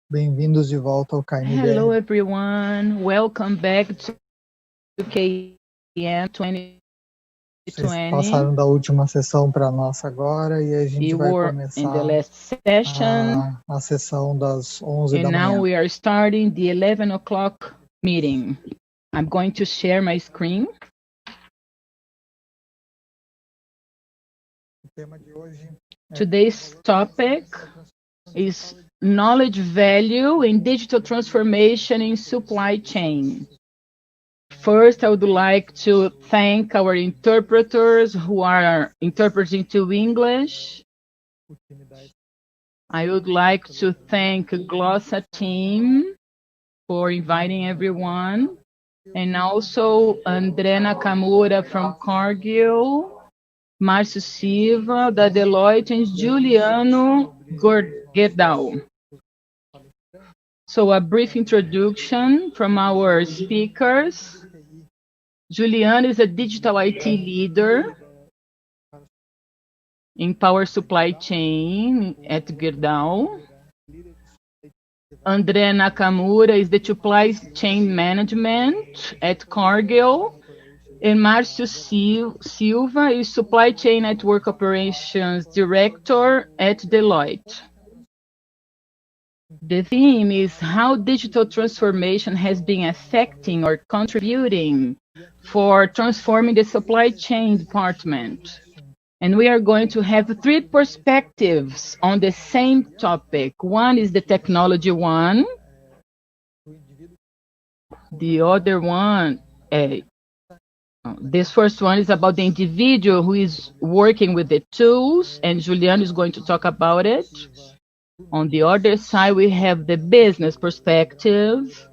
Bem-vindos de volta ao KM Hello, Brasil. everyone. Welcome back to KM Vocês 2020. passaram da última sessão para a nossa agora e a gente We vai were in the começar last session, a sessão das 11 da and now manhã. we are starting the 11 o'clock meeting. I'm going to share my screen. O tema de hoje Today's topic is knowledge value in digital transformation in supply chain. First, I would like to thank our interpreters who are interpreting to English. I would like to thank Glossa team for inviting everyone, and also André Nakamura from Cargill, Márcio Silva, da Deloitte, and Juliano Gerdau. So a brief introduction from our speakers. Juliano is a digital IT leader in power supply chain at Gerdau. André Nakamura is the supply chain management at Cargill. And Márcio Silva is supply chain network operations director at Deloitte. The theme is how digital transformation has been affecting or contributing for transforming the supply chain department. And we are going to have three perspectives on the same topic. One is the technology one. The other one, this first one is about the individual who is working with the tools, and Juliano is going to talk about it. On the other side, we have the business perspective,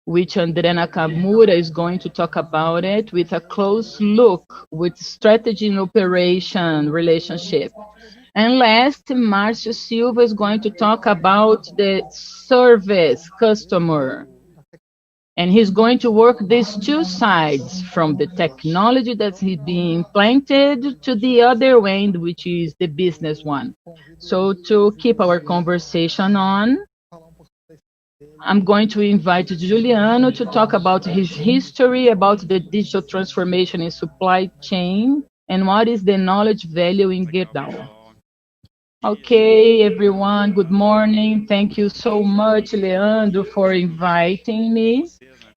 which André Nakamura is going to talk about it with a close look with strategy and operation relationship. And last, Márcio Silva is going to talk about the service customer. And he's going to work these two sides, from the technology that's being implanted to the other end, which is the business one. So to keep our conversation on, I'm going to invite Juliano to talk about his history, about the digital transformation in supply chain, and what is the knowledge value in Gerdau. Okay, everyone, good morning. Thank you so much, Leandro, for inviting me.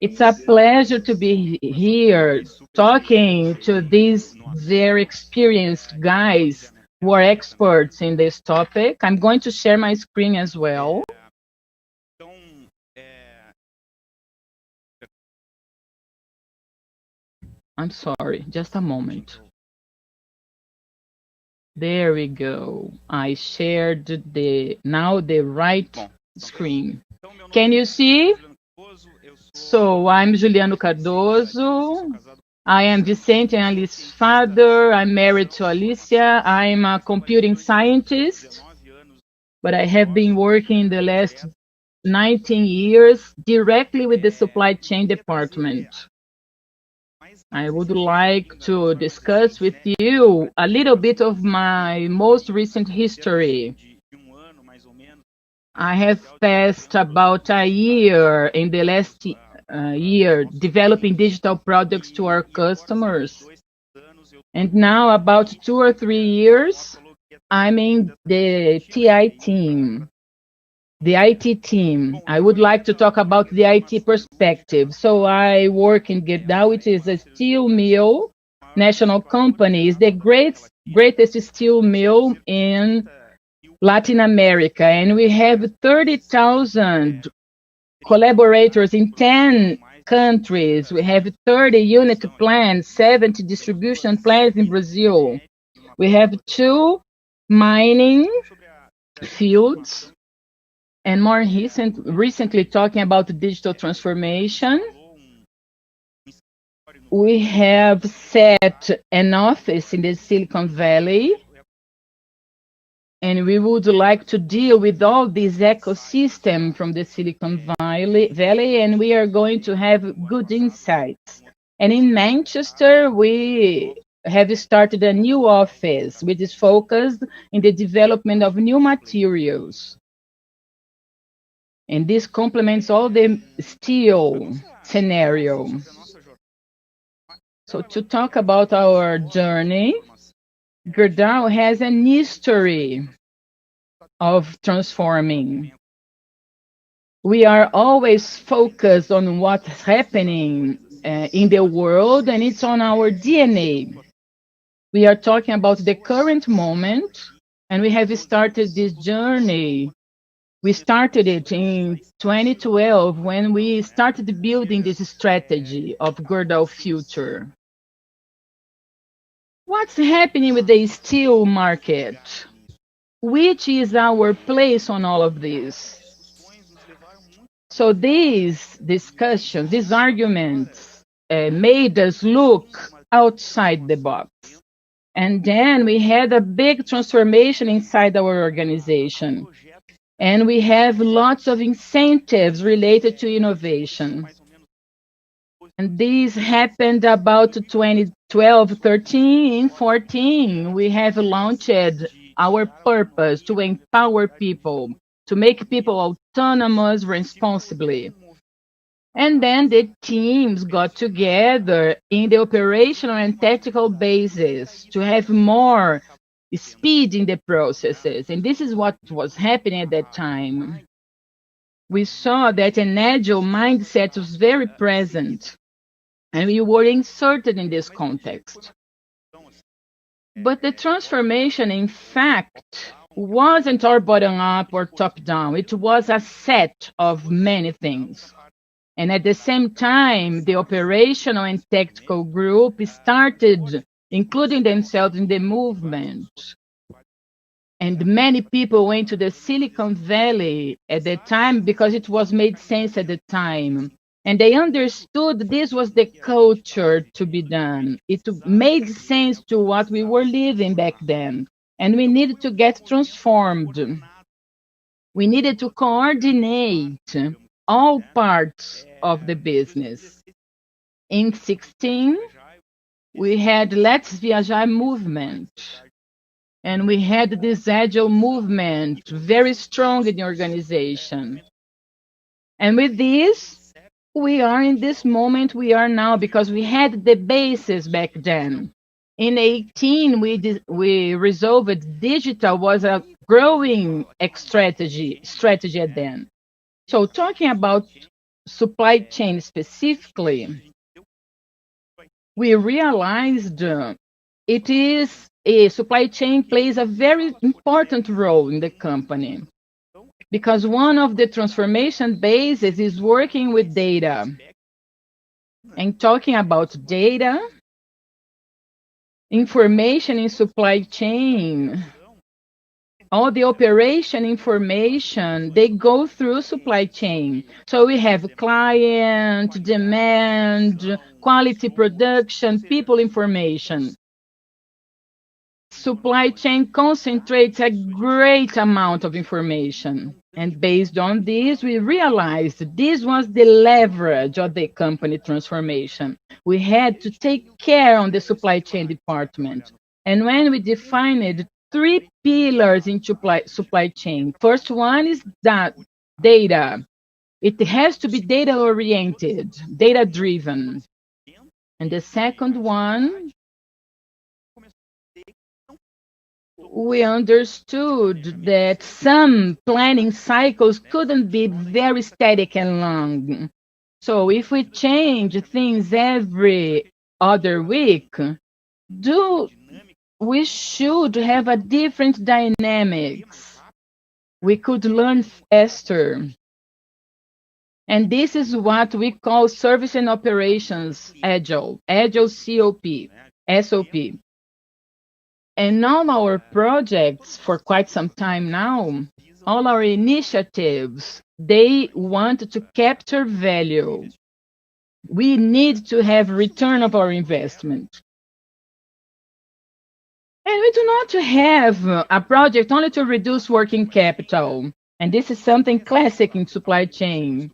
It's a pleasure to be here talking to these very experienced guys who are experts in this topic. I'm going to share my screen as well. I'm sorry, just a moment. There we go. I shared the right screen. Can you see? So I'm Juliano Cardoso. I am Vicente and Alice's father. I'm married to Alicia. I'm a computing scientist, but I have been working the last 19 years directly with the supply chain department. I would like to discuss with you a little bit of my most recent history. I have passed about a year in the last year developing digital products to our customers. And now about 2 or 3 years, I'm in the TI team, the IT team. I would like to talk about the IT perspective. So I work in Gerdau, which is a steel mill, national company. It's the greatest steel mill in Latin America. And we have 30,000 collaborators in 10 countries. We have 30 unit plants, 70 distribution plants in Brazil. We have 2 mining fields, and more recently talking about the digital transformation. We have set an office in the Silicon Valley, and we would like to deal with all this ecosystem from the Silicon Valley, and we are going to have good insights. And in Manchester, we have started a new office, which is focused in the development of new materials. And this complements all the steel scenario. So to talk about our journey, Gerdau has an history of transforming. We are always focused on what's happening in the world, and it's on our DNA. We are talking about the current moment, and we have started this journey. We started it in 2012 when we started building this strategy of Gerdau Future. What's happening with the steel market? Which is our place on all of this? So these discussions, these arguments made us look outside the box. And then we had a big transformation inside our organization. And we have lots of incentives related to innovation. And this happened about 2012, 13, 14. We have launched our purpose to empower people, to make people autonomous responsibly. And then the teams got together in the operational and tactical basis to have more speed in the processes. And this is what was happening at that time. We saw that an agile mindset was very present, and we were inserted in this context. But the transformation, in fact, wasn't all bottom up or top down. It was a set of many things. And at the same time, the operational and tactical group started including themselves in the movement. And many people went to the Silicon Valley at the time because it was made sense at the time. And they understood this was the culture to be done. It made sense to what we were living back then. And we needed to get transformed. We needed to coordinate all parts of the business. In 16, we had Let's Viajar movement. And we had this agile movement very strong in the organization. And with this, we are in this moment we are now because we had the basis back then. In 18, we resolved digital was a growing strategy at then. So talking about supply chain specifically, we realized it is a supply chain plays a very important role in the company because one of the transformation bases is working with data. And talking about data, information in supply chain, all the operation information, they go through supply chain. So we have client, demand, quality production, people information. Supply chain concentrates a great amount of information. And based on this, we realized this was the leverage of the company transformation. We had to take care on the supply chain department. And when we defined 3 pillars in supply chain, first one is that data. It has to be data-oriented, data-driven. And the second one, we understood that some planning cycles couldn't be very static and long. So if we change things every other week, we should have a different dynamics. We could learn faster. And this is what we call service and operations agile SOP. And all our projects for quite some time now, all our initiatives, they want to capture value. We need to have return of our investment. And we do not have a project only to reduce working capital. And this is something classic in supply chain.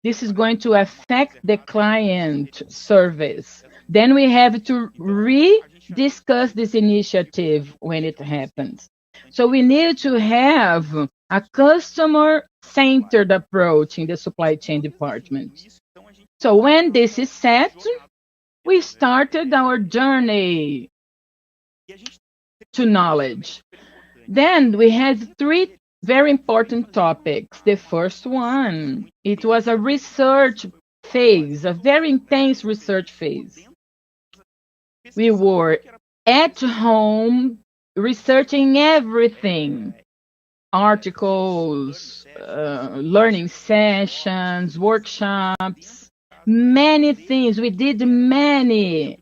This is going to affect the client service. Then we have to rediscuss this initiative when it happens. So we need to have a customer-centered approach in the supply chain department. So when this is set, we started our journey to knowledge. Then we had three very important topics. The first one, it was a research phase, a very intense research phase. We were at home researching everything, articles, learning sessions, workshops, many things. We did many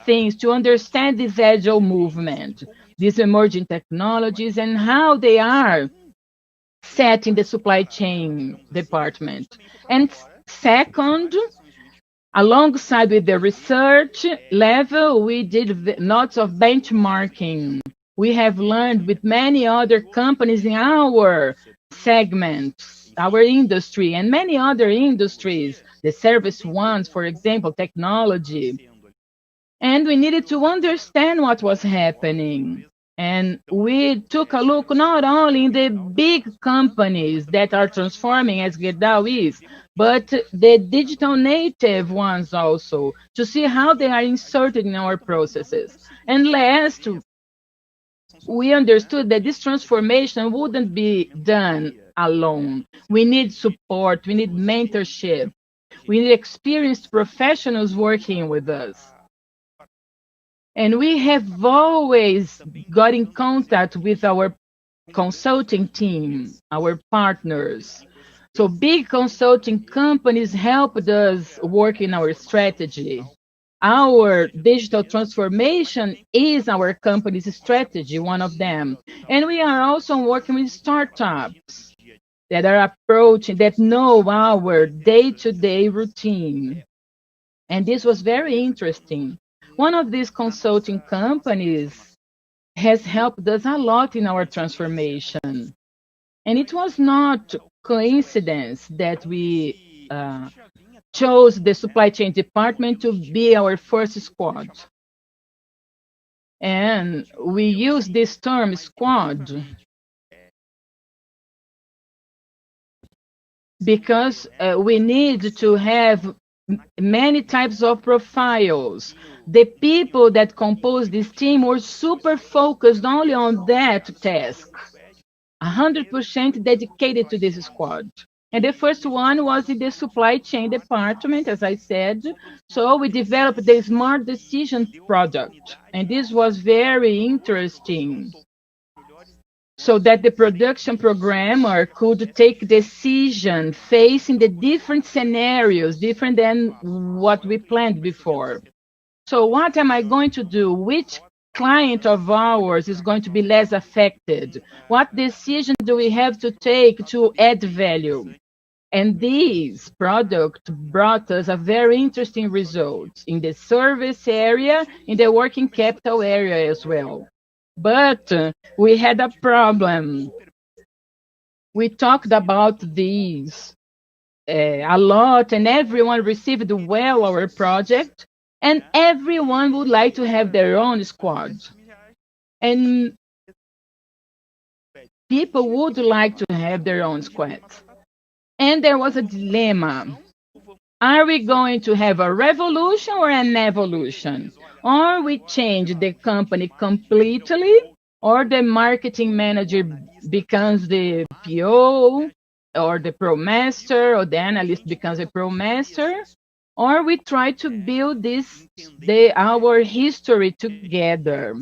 things to understand this agile movement, these emerging technologies, and how they are set in the supply chain department. And second, alongside with the research level, we did lots of benchmarking. We have learned with many other companies in our segments, our industry, and many other industries, the service ones, for example, technology. And we needed to understand what was happening. And we took a look not only in the big companies that are transforming as Gerdau is, but the digital native ones also, to see how they are inserted in our processes. And last, we understood that this transformation wouldn't be done alone. We need support, we need mentorship, we need experienced professionals working with us. And we have always got in contact with our consulting team, our partners. So big consulting companies helped us work in our strategy. Our digital transformation is our company's strategy, one of them. And we are also working with startups that are approaching, that know our day-to-day routine. And this was very interesting. One of these consulting companies has helped us a lot in our transformation. And it was not coincidence that we chose the supply chain department to be our first squad. And we use this term squad because we need to have many types of profiles. The people that compose this team were super focused only on that task, 100% dedicated to this squad. And the first one was in the supply chain department, as I said. So we developed the Smart Decision product. And this was very interesting, so that the production programmer could take decision facing the different scenarios, different than what we planned before. So what am I going to do? Which client of ours is going to be less affected? What decision do we have to take to add value? And this product brought us a very interesting result in the service area, in the working capital area as well. But we had a problem. We talked about these a lot, and everyone received well our project, and everyone would like to have their own squad. And people would like to have their own squad. And there was a dilemma. Are we going to have a revolution or an evolution? Or we change the company completely, or the marketing manager becomes the PO, or the pro master, or the analyst becomes a pro master, or we try to build our history together.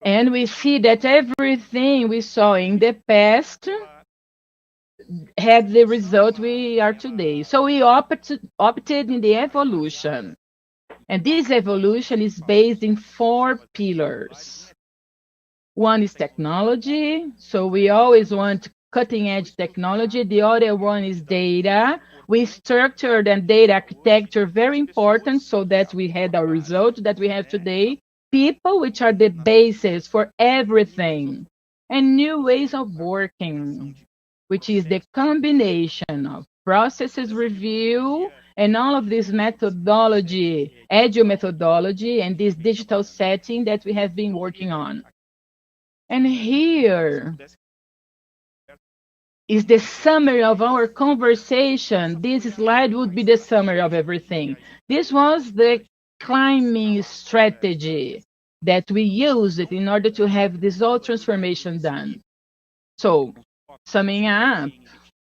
And we see that everything we saw in the past had the result we are today. So we opted in the evolution. And this evolution is based in 4 pillars. One is technology. So we always want cutting edge technology. The other one is data. We structured and data architecture, very important, so that we had our result that we have today. People, which are the basis for everything. And new ways of working, which is the combination of processes review and all of this methodology, agile methodology, and this digital setting that we have been working on. And here, is the summary of our conversation. This slide would be the summary of everything. This was the climbing strategy that we used in order to have this whole transformation done. So, summing up,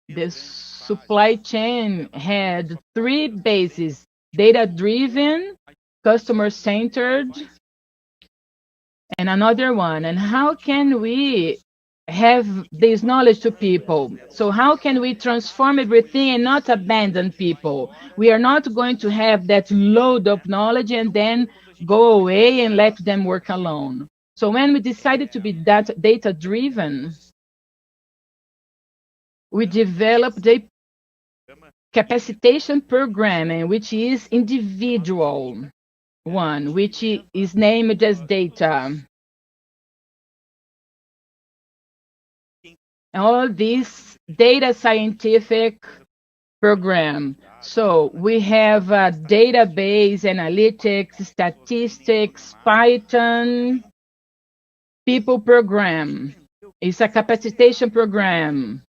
the supply chain had 3 bases: data-driven, customer-centered, and another one. And how can we have this knowledge to people? So how can we transform everything and not abandon people? We are not going to have that load of knowledge and then go away and let them work alone. So when we decided to be data-driven, we developed a capacitation program, which is individual one, which is named as data. All this data scientific program. So we have a database, analytics, statistics, Python, people program. It's a capacitation program.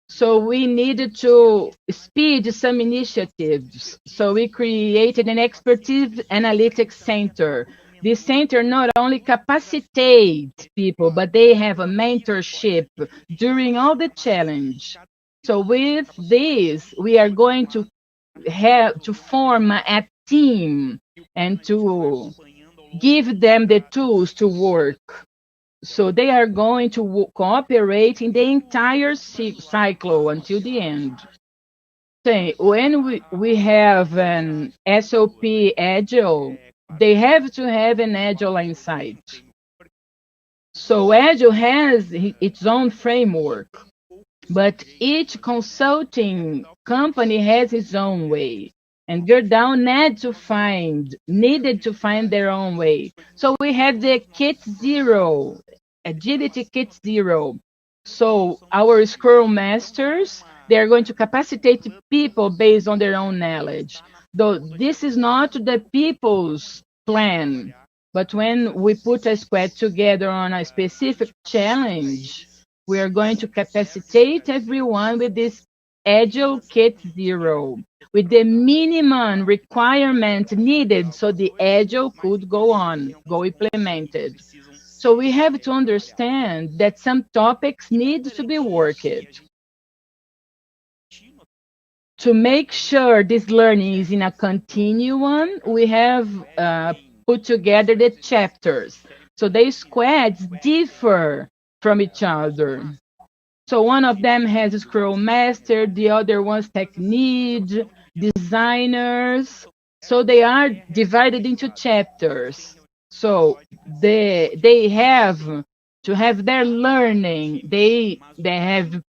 So we needed to speed some initiatives. So we created an expertise analytics center. This center not only capacitates people, but they have a mentorship during all the challenge. So with this, we are going to have to form a team and to give them the tools to work. So they are going to cooperate in the entire cycle until the end. So when we have an SOP Agile, they have to have an Agile insight. So Agile has its own framework, but each consulting company has its own way. And Gerdau needed to find their own way. So we had the Kit Zero, Agility Kit Zero. So our Scrum Masters, they are going to capacitate people based on their own knowledge. Though this is not the people's plan, but when we put a squad together on a specific challenge, we are going to capacitate everyone with this Agile Kit Zero, with the minimum requirement needed so the Agile could go implemented. So we have to understand that some topics need to be worked. To make sure this learning is in a continuum, we have put together the chapters. So the squads differ from each other. So one of them has a Scrum Master, the other one's tech lead, designers. So they are divided into chapters. So they have to have their learning. They have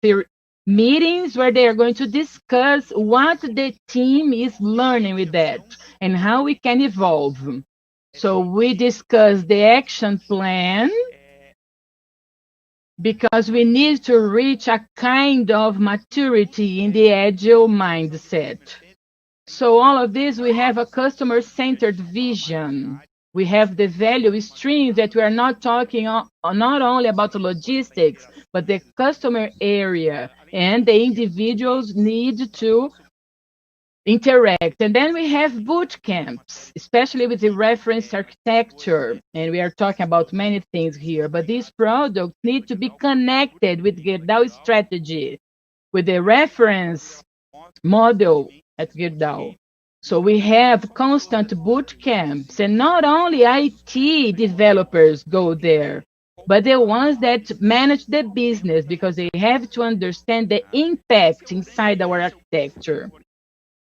meetings where they are going to discuss what the team is learning with that and how we can evolve. So we discuss the action plan, because we need to reach a kind of maturity in the agile mindset. So all of this, we have a customer-centered vision. We have the value streams that we are not talking not only about logistics, but the customer area, and the individuals need to interact. And then we have boot camps, especially with the reference architecture. And we are talking about many things here, but these products need to be connected with Gerdau strategy, with the reference model at Gerdau. So we have constant boot camps, and not only IT developers go there, but the ones that manage the business, because they have to understand the impact inside our architecture.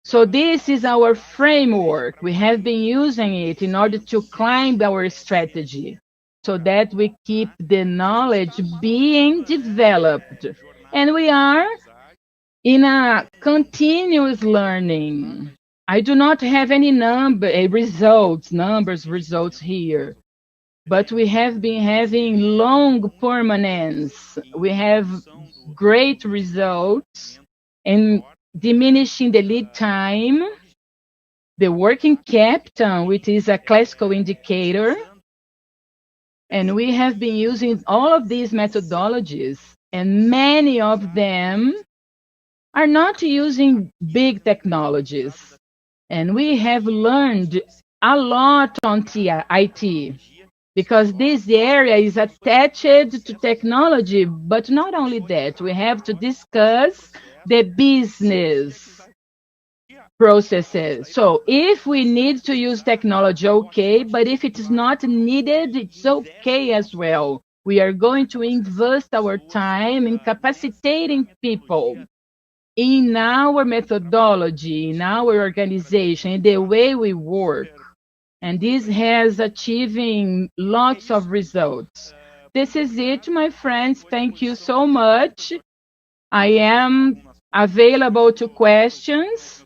So this is our framework. We have been using it in order to climb our strategy so that we keep the knowledge being developed. And we are in a continuous learning. I do not have any results here, but we have been having long permanence. We have great results and diminishing the lead time, the working capital, which is a classical indicator. And we have been using all of these methodologies and many of them are not using big technologies. And we have learned a lot on IT because this area is attached to technology, but not only that, we have to discuss the business processes. So if we need to use technology, okay, but if it is not needed, it's okay as well. We are going to invest our time in capacitating people in our methodology, in our organization, in the way we work. And this has achieving lots of results. This is it, my friends. Thank you so much. I am available to questions.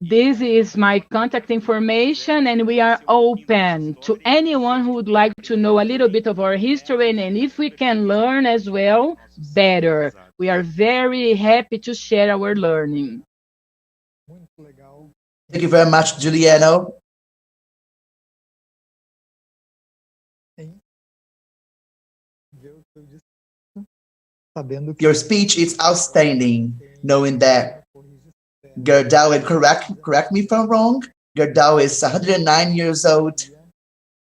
This is my contact information, and we are open to anyone who would like to know a little bit of our history, and if we can learn as well, better. We are very happy to share our learning. Thank you very much, Juliano. Your speech is outstanding, knowing that Gerdau, and correct me if I'm wrong, Gerdau is 109 years old,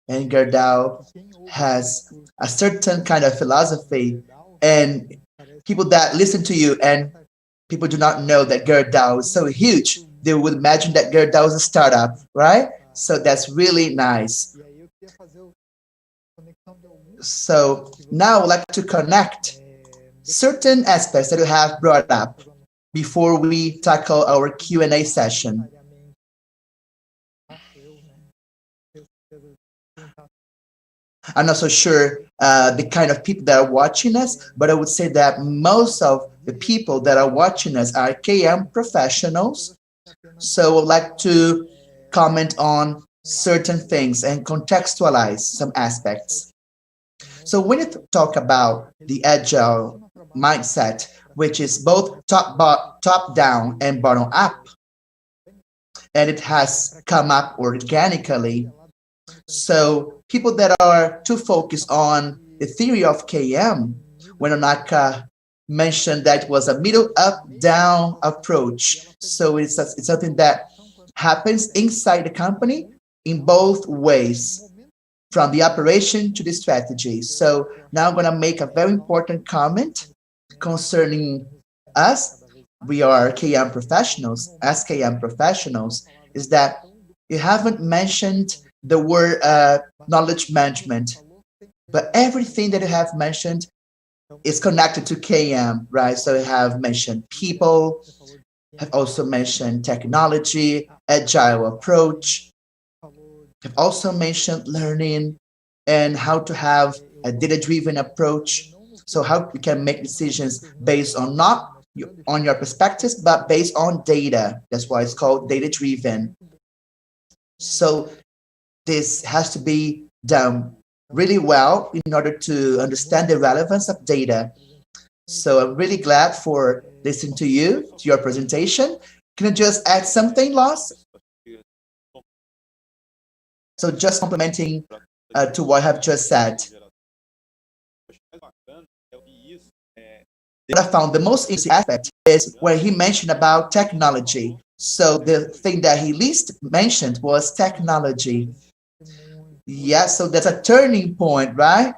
and Gerdau has a certain kind of philosophy, and people that listen to you and people do not know that Gerdau is so huge, they would imagine that Gerdau is a startup, right? So that's really nice. So now I would like to connect certain aspects that you have brought up before we tackle our Q&A session. I'm not so sure the kind of people that are watching us, but I would say that most of the people that are watching us are KM professionals. So I'd like to comment on certain things and contextualize some aspects. So when you talk about the agile mindset, which is both top down and bottom up, and it has come up organically. So people that are too focused on the theory of KM, when Onaka mentioned that it was a middle up down approach. So it's something that happens inside the company in both ways, from the operation to the strategy. So now I'm going to make a very important comment concerning us. We are KM professionals, as KM professionals, is that you haven't mentioned the word knowledge management, but everything that you have mentioned is connected to KM, right? So you have mentioned people, have also mentioned technology, agile approach, have also mentioned learning and how to have a data-driven approach. So how we can make decisions based on not on your perspectives, but based on data. That's why it's called data-driven. So this has to be done really well in order to understand the relevance of data. So I'm really glad for listening to you, to your presentation. Can I just add something, Loss? So just complementing to what I have just said. What I found the most interesting aspect is where he mentioned about technology. So the thing that he least mentioned was technology. Yeah, so that's a turning point, right?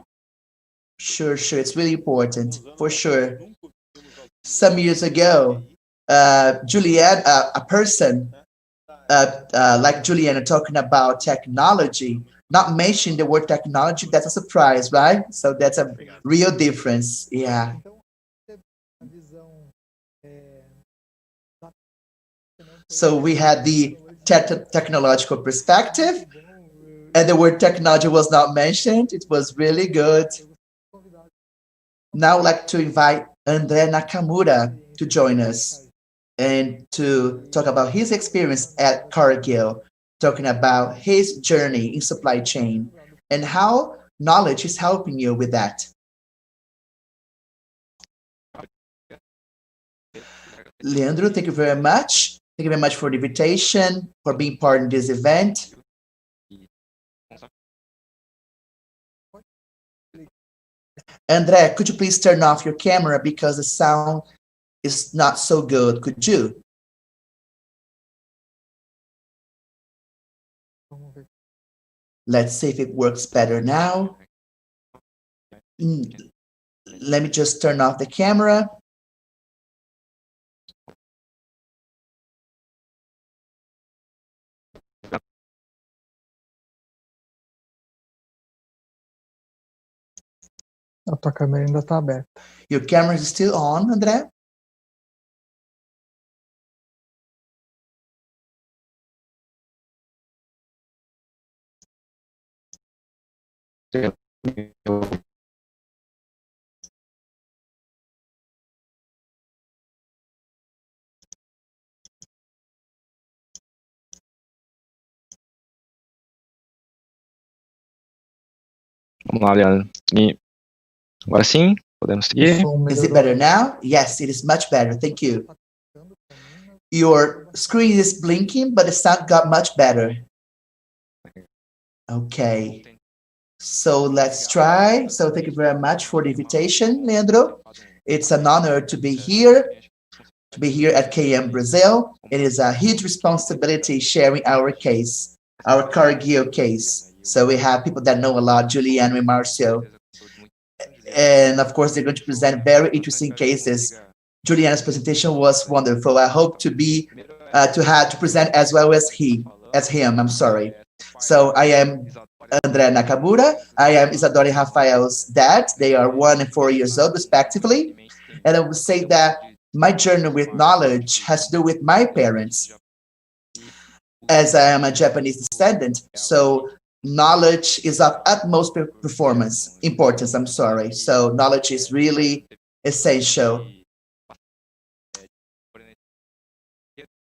Sure. It's really important, for sure. Some years ago, Julianne, a person like Juliana talking about technology, not mentioning the word technology, that's a surprise, right? So that's a real difference. Yeah. So we had the technological perspective, and the word technology was not mentioned. It was really good. Now I'd like to invite Andre Nakamura to join us and to talk about his experience at Cargill, talking about his journey in supply chain and how knowledge is helping you with that. Leandro, thank you very much. Thank you very much for the invitation, for being part of this event. André, could you please turn off your camera because the sound is not so good? Could you? Let's see if it works better now. Let me just turn off the camera. A tua câmera ainda está aberta. Your camera is still on, André? Vamos lá, Leandro. E agora sim, podemos seguir. Is it better now? Yes, it is much better. Thank you. Your screen is blinking, but the sound got much better. Okay. So let's try. So thank you very much for the invitation, Leandro. It's an honor to be here at KM Brasil. It is a huge responsibility sharing our case, our Cargill case. So we have people that know a lot, Juliano and Marcio. And of course, they're going to present very interesting cases. Juliano's presentation was wonderful. I hope to present as well as him. I'm sorry. So I am André Nakamura. I am Isadora and Rafael's dad. They are 1 and 4 years old, respectively. And I would say that my journey with knowledge has to do with my parents, as I am a Japanese descendant. So knowledge is of utmost importance. I'm sorry. So knowledge is really essential.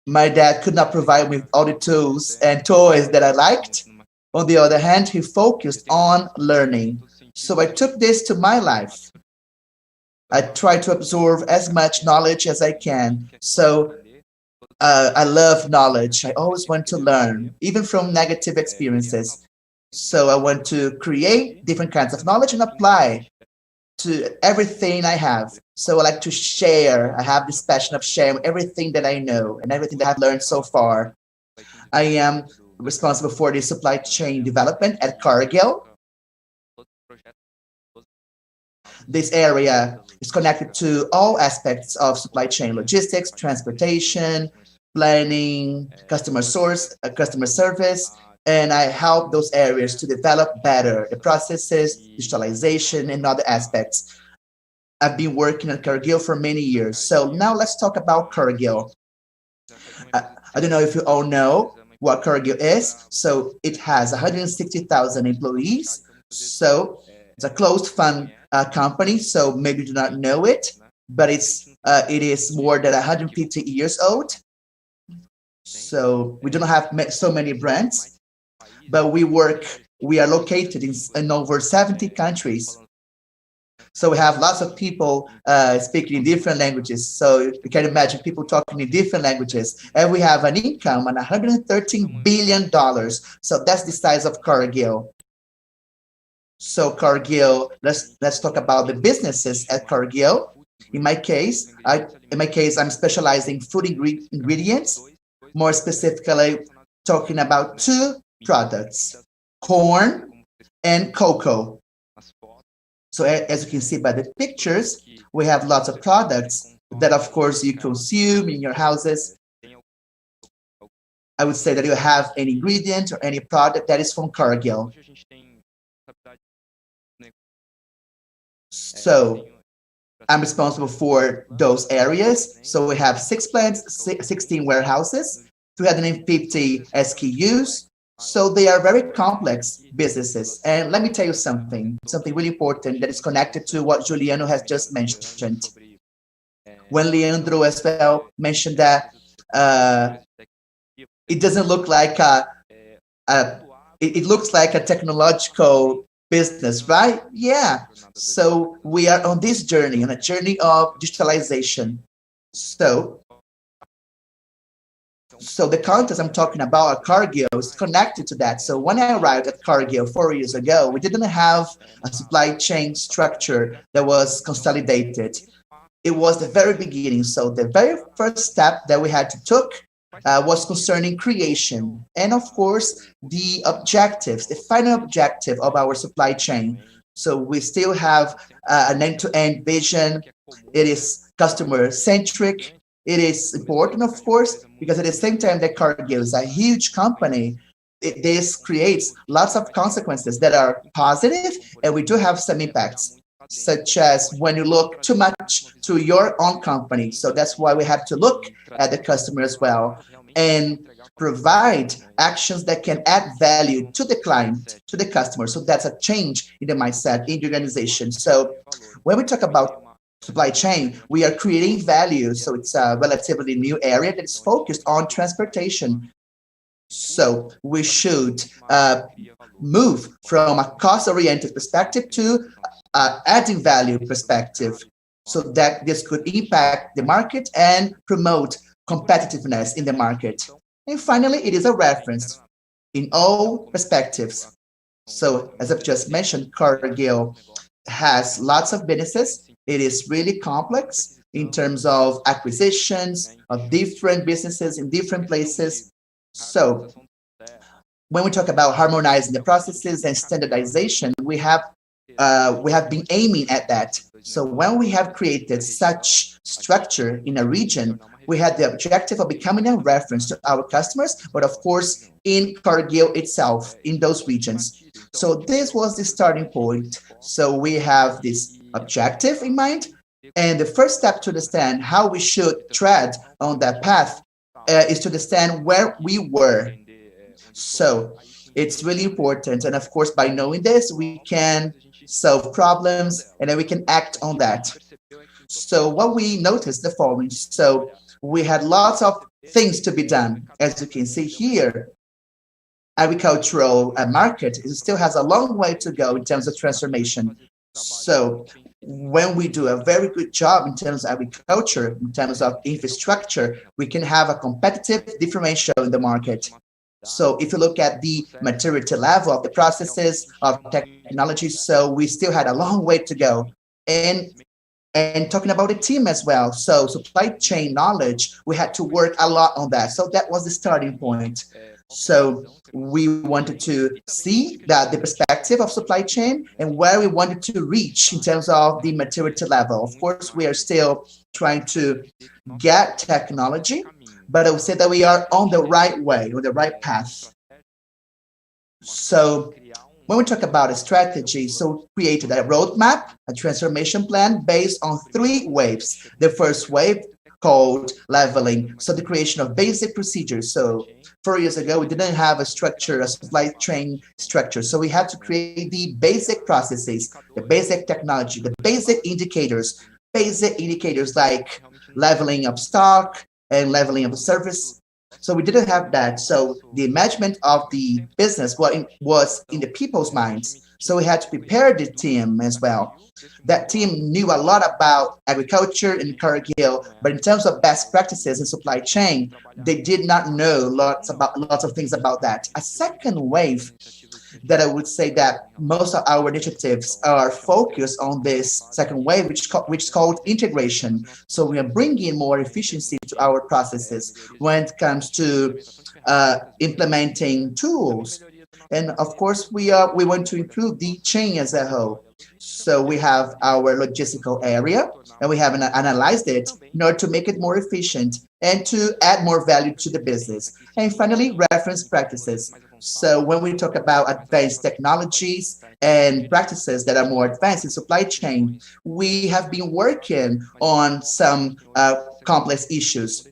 My dad could not provide me with all the tools and toys that I liked. On the other hand, he focused on learning. So I took this to my life. I try to absorb as much knowledge as I can. So I love knowledge. I always want to learn, even from negative experiences. So I want to create different kinds of knowledge and apply to everything I have. So I like to share. I have this passion of sharing everything that I know and everything that I've learned so far. I am responsible for the supply chain development at Cargill. This area is connected to all aspects of supply chain: logistics, transportation, planning, customer service, and I help those areas to develop better the processes, digitalization, and other aspects. I've been working at Cargill for many years. So now let's talk about Cargill. I don't know if you all know what Cargill is. So it has 160,000 employees. So it's a closed fund company. So maybe you do not know it, but it is more than 150 years old. So we do not have so many brands, but we are located in over 70 countries. So we have lots of people speaking in different languages. So you can imagine people talking in different languages. And we have an income on $113 billion. So that's the size of Cargill. So Cargill, let's talk about the businesses at Cargill. In my case, I'm specializing in food ingredients. More specifically, talking about 2 products, corn and cocoa. So as you can see by the pictures, we have lots of products that, of course, you consume in your houses. I would say that you have any ingredient or any product that is from Cargill. So I'm responsible for those areas. So we have 6 plants, 16 warehouses, 350 SKUs. So they are very complex businesses. And let me tell you something really important that is connected to what Juliano has just mentioned. When Leandro as well mentioned that it doesn't look like it looks like a technological business, right? Yeah. So we are on this journey, on a journey of digitalization. So So the context I'm talking about at Cargill is connected to that. So when I arrived at Cargill 4 years ago, we didn't have a supply chain structure that was consolidated. It was the very beginning. So the very first step that we had to took was concerning creation and of course the objectives, the final objective of our supply chain. So we still have an end-to-end vision. It is customer centric. It is important, of course, because at the same time that Cargill is a huge company, this creates lots of consequences that are positive, and we do have some impacts, such as when you look too much to your own company. So that's why we have to look at the customer as well and provide actions that can add value to the client, to the customer. So that's a change in the mindset in the organization. So when we talk about supply chain, we are creating value. So it's a relatively new area that is focused on transportation. So we should move from a cost-oriented perspective to adding value perspective, so that this could impact the market and promote competitiveness in the market. And finally, it is a reference in all perspectives. So as I've just mentioned, Cargill has lots of businesses. It is really complex in terms of acquisitions of different businesses in different places. So when we talk about harmonizing the processes and standardization, we have been aiming at that. So when we have created such structure in a region, we had the objective of becoming a reference to our customers, but of course in Cargill itself, in those regions. So this was the starting point. So we have this objective in mind, and the first step to understand how we should tread on that path is to understand where we were. So it's really important. And of course, by knowing this, we can solve problems and then we can act on that. So what we noticed the following. So we had lots of things to be done. As you can see here, agricultural market still has a long way to go in terms of transformation. So when we do a very good job in terms of agriculture, in terms of infrastructure, we can have a competitive differential in the market. So if you look at the maturity level of the processes of technology, so we still had a long way to go. And talking about the team as well. So supply chain knowledge, we had to work a lot on that. So that was the starting point. So we wanted to see that the perspective of supply chain and where we wanted to reach in terms of the maturity level. Of course, we are still trying to get technology, but I would say that we are on the right way, on the right path. So when we talk about a strategy, so we created a roadmap, a transformation plan based on 3 waves. The first wave called leveling, so the creation of basic procedures. So 4 years ago, we didn't have a structure, a supply chain structure. So we had to create the basic processes, the basic technology, the basic indicators like leveling of stock and leveling of the service. So we didn't have that. So the management of the business was in the people's minds. So we had to prepare the team as well. That team knew a lot about agriculture in Cargill, but in terms of best practices in supply chain, they did not know lots of things about that. A second wave that I would say that most of our initiatives are focused on this second wave, which is called integration. So we are bringing more efficiency to our processes when it comes to implementing tools. And of course, we want to improve the chain as a whole. So we have our logistical area, and we have analyzed it in order to make it more efficient and to add more value to the business. And finally, reference practices. So when we talk about advanced technologies and practices that are more advanced in supply chain, we have been working on some complex issues.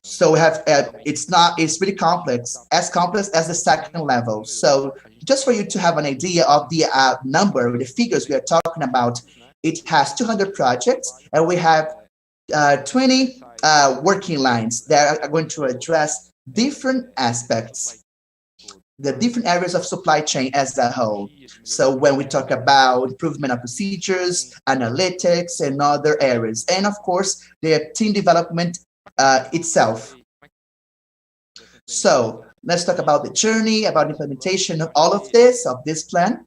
So we have it's really complex as the second level. So just for you to have an idea of the number, the figures we are talking about, it has 200 projects, and we have 20 working lines that are going to address different aspects, the different areas of supply chain as a whole. So when we talk about improvement of procedures, analytics, and other areas, and of course, the team development itself. So let's talk about the journey, about implementation of all of this, plan.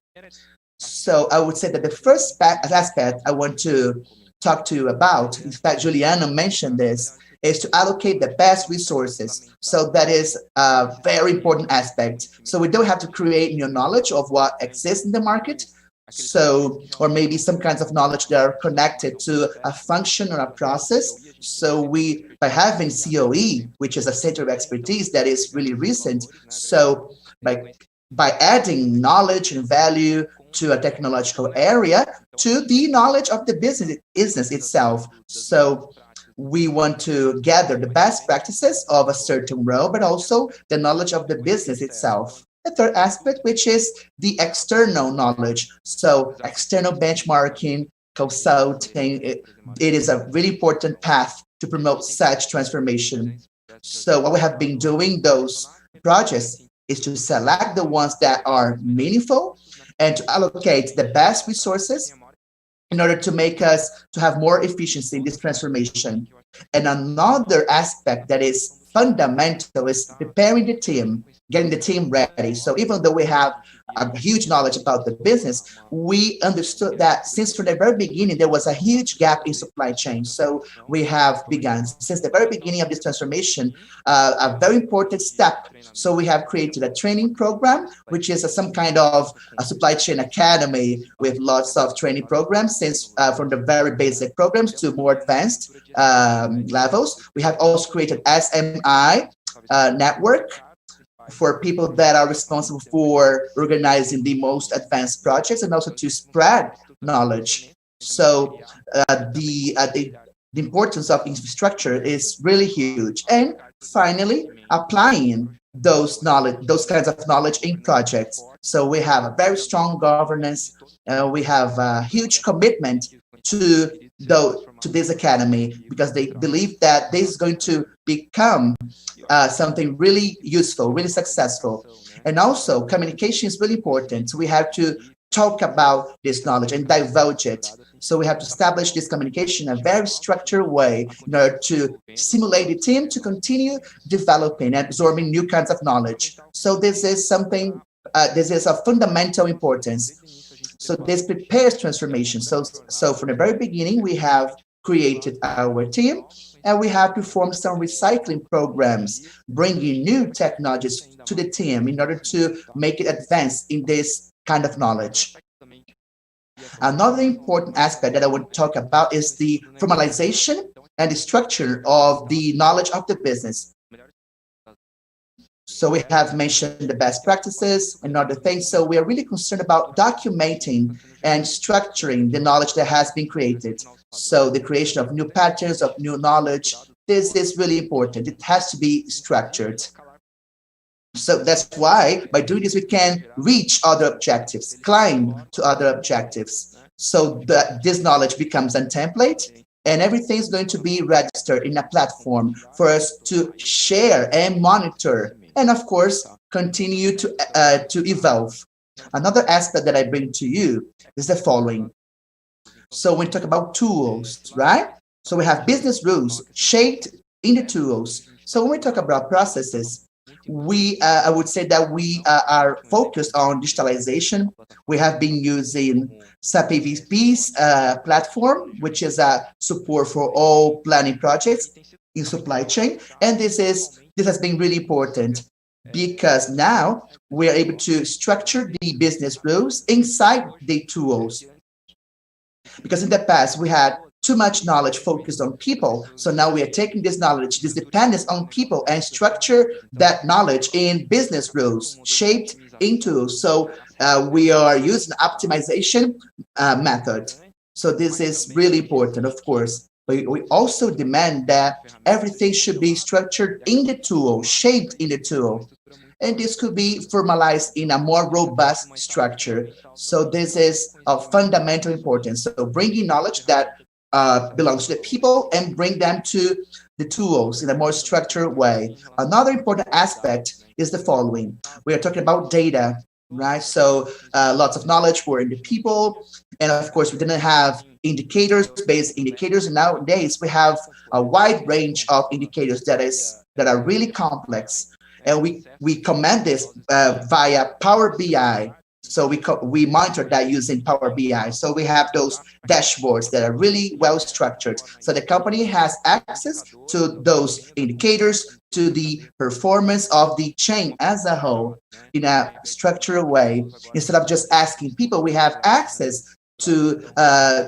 So I would say that the first aspect I want to talk to you about, in fact, Juliana mentioned this, is to allocate the best resources. So that is a very important aspect. So we don't have to create new knowledge of what exists in the market. So, or maybe some kinds of knowledge that are connected to a function or a process. So by having COE, which is a center of expertise that is really recent. So by adding knowledge and value to a technological area to the knowledge of the business itself. So we want to gather the best practices of a certain role, but also the knowledge of the business itself. The third aspect, which is the external knowledge. So external benchmarking, consulting, it is a really important path to promote such transformation. So what we have been doing those projects is to select the ones that are meaningful and to allocate the best resources in order to make us to have more efficiency in this transformation. And another aspect that is fundamental is preparing the team, getting the team ready. So even though we have a huge knowledge about the business, we understood that since from the very beginning, there was a huge gap in supply chain. So we have begun since the very beginning of this transformation, a very important step. So we have created a training program, which is some kind of a supply chain academy with lots of training programs, since from the very basic programs to more advanced levels. We have also created SMI network for people that are responsible for organizing the most advanced projects and also to spread knowledge. So the importance of infrastructure is really huge. And finally, applying those kinds of knowledge in projects. So we have a very strong governance. We have a huge commitment to this academy because they believe that this is going to become something really useful, really successful. And also communication is really important. So we have to talk about this knowledge and divulge it. So we have to establish this communication in a very structured way in order to stimulate the team to continue developing and absorbing new kinds of knowledge. So this is something, this is of fundamental importance. So this prepares transformation. So from the very beginning, we have created our team and we have performed some recycling programs, bringing new technologies to the team in order to make it advance in this kind of knowledge. Another important aspect that I want to talk about is the formalization and the structure of the knowledge of the business. So we have mentioned the best practices and other things. So we are really concerned about documenting and structuring the knowledge that has been created. So the creation of new patterns, of new knowledge, this is really important. It has to be structured. So that's why by doing this, we can reach other objectives, climb to other objectives. So that this knowledge becomes a template and everything is going to be registered in a platform for us to share and monitor. And of course, continue to evolve. Another aspect that I bring to you is the following. So when we talk about tools, right? So we have business rules shaped in the tools. So when we talk about processes, I would say that we are focused on digitalization. We have been using SAP AVP's platform, which is a support for all planning projects in supply chain. And this has been really important because now we are able to structure the business rules inside the tools. Because in the past, we had too much knowledge focused on people. So now we are taking this knowledge, this dependence on people, and structure that knowledge in business rules shaped into. So we are using optimization method. So this is really important, of course. But we also demand that everything should be structured in the tool, shaped in the tool. And this could be formalized in a more robust structure. So this is of fundamental importance. So bringing knowledge that belongs to the people and bring them to the tools in a more structured way. Another important aspect is the following. We are talking about data, right? So lots of knowledge were in the people. And of course, we didn't have indicators-based indicators. And nowadays, we have a wide range of indicators that are really complex. and we command this via Power BI. So we monitor that using Power BI. So we have those dashboards that are really well structured. So the company has access to those indicators, to the performance of the chain as a whole in a structured way. Instead of just asking people, we have access to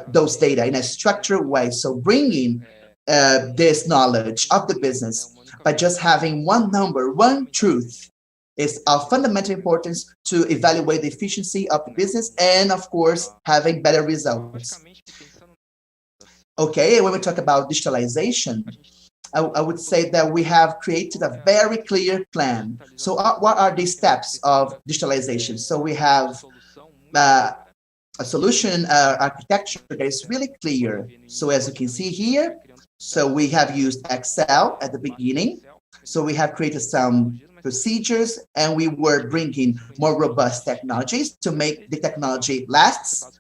those data in a structured way. So bringing this knowledge of the business by just having one number, one truth, is of fundamental importance to evaluate the efficiency of the business and, of course, having better results. Okay, when we talk about digitalization, I would say that we have created a very clear plan. So what are the steps of digitalization? So we have a solution architecture that is really clear. So as you can see here, so we have used Excel at the beginning. So we have created some procedures, and we were bringing more robust technologies to make the technology last.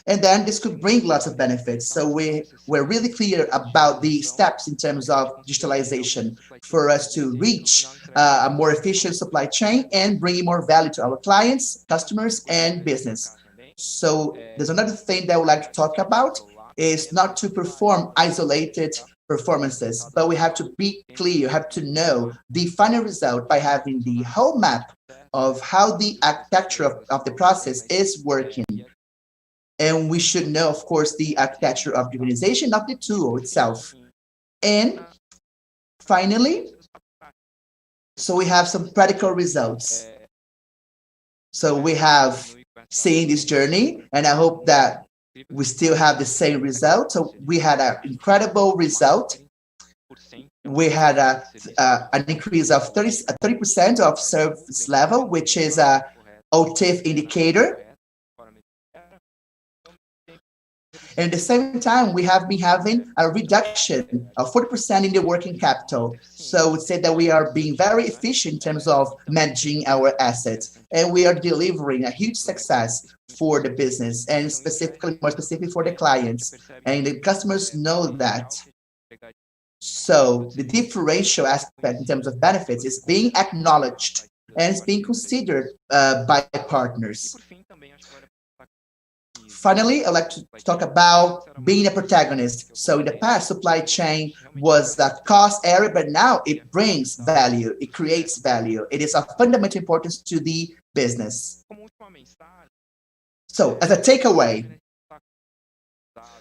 And then this could bring lots of benefits. So we're really clear about the steps in terms of digitalization for us to reach a more efficient supply chain and bring more value to our clients, customers, and business. So there's another thing that I would like to talk about is not to perform isolated performances, but we have to be clear, have to know the final result by having the whole map of how the architecture of the process is working. And we should know, of course, the architecture of the organization of the tool itself. And finally, so we have some practical results. So we have seen this journey, and I hope that we still have the same result. So we had an incredible result. We had an increase of 30% of service level, which is a OTIF indicator. And at the same time, we have been having a reduction of 40% in the working capital. So I would say that we are being very efficient in terms of managing our assets. And we are delivering a huge success for the business and more specifically for the clients. And the customers know that. So the differential aspect in terms of benefits is being acknowledged and it's being considered by partners. Finally, I'd like to talk about being a protagonist. So in the past, supply chain was a cost area, but now it brings value. It creates value. It is of fundamental importance to the business. So as a takeaway,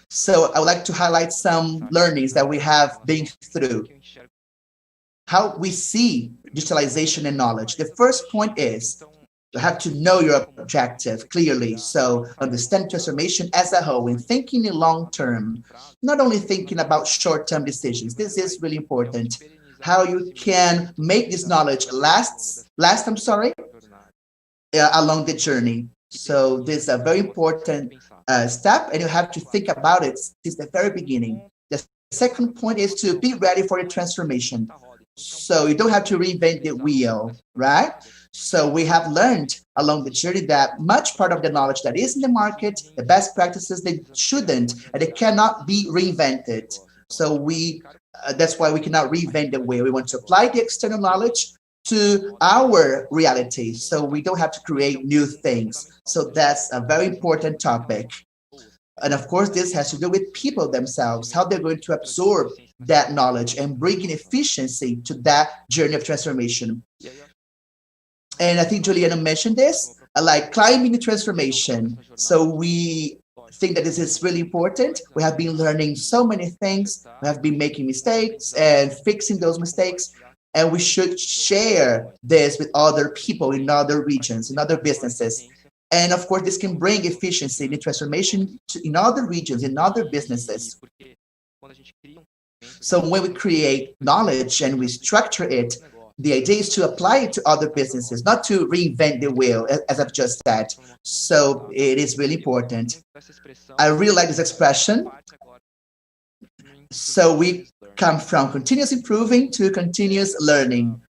so I would like to highlight some learnings that we have been through. How we see digitalization and knowledge. The first point is you have to know your objective clearly. So understand transformation as a whole and thinking in long term, not only thinking about short-term decisions. This is really important. How you can make this knowledge last along the journey. So this is a very important step, and you have to think about it since the very beginning. The second point is to be ready for the transformation. So you don't have to reinvent the wheel, right? So we have learned along the journey that much part of the knowledge that is in the market, the best practices, they shouldn't, and they cannot be reinvented. So that's why we cannot reinvent the wheel. We want to apply the external knowledge to our reality. So we don't have to create new things. So that's a very important topic. And of course, this has to do with people themselves, how they're going to absorb that knowledge and bring efficiency to that journey of transformation. And I think Juliana mentioned this, like climbing the transformation. So we think that this is really important. We have been learning so many things. We have been making mistakes and fixing those mistakes. And we should share this with other people in other regions, in other businesses. And of course, this can bring efficiency in the transformation in other regions, in other businesses. So when we create knowledge and we structure it, the idea is to apply it to other businesses, not to reinvent the wheel, as I've just said. So it is really important. I really like this expression. So we come from continuous improving to continuous learning.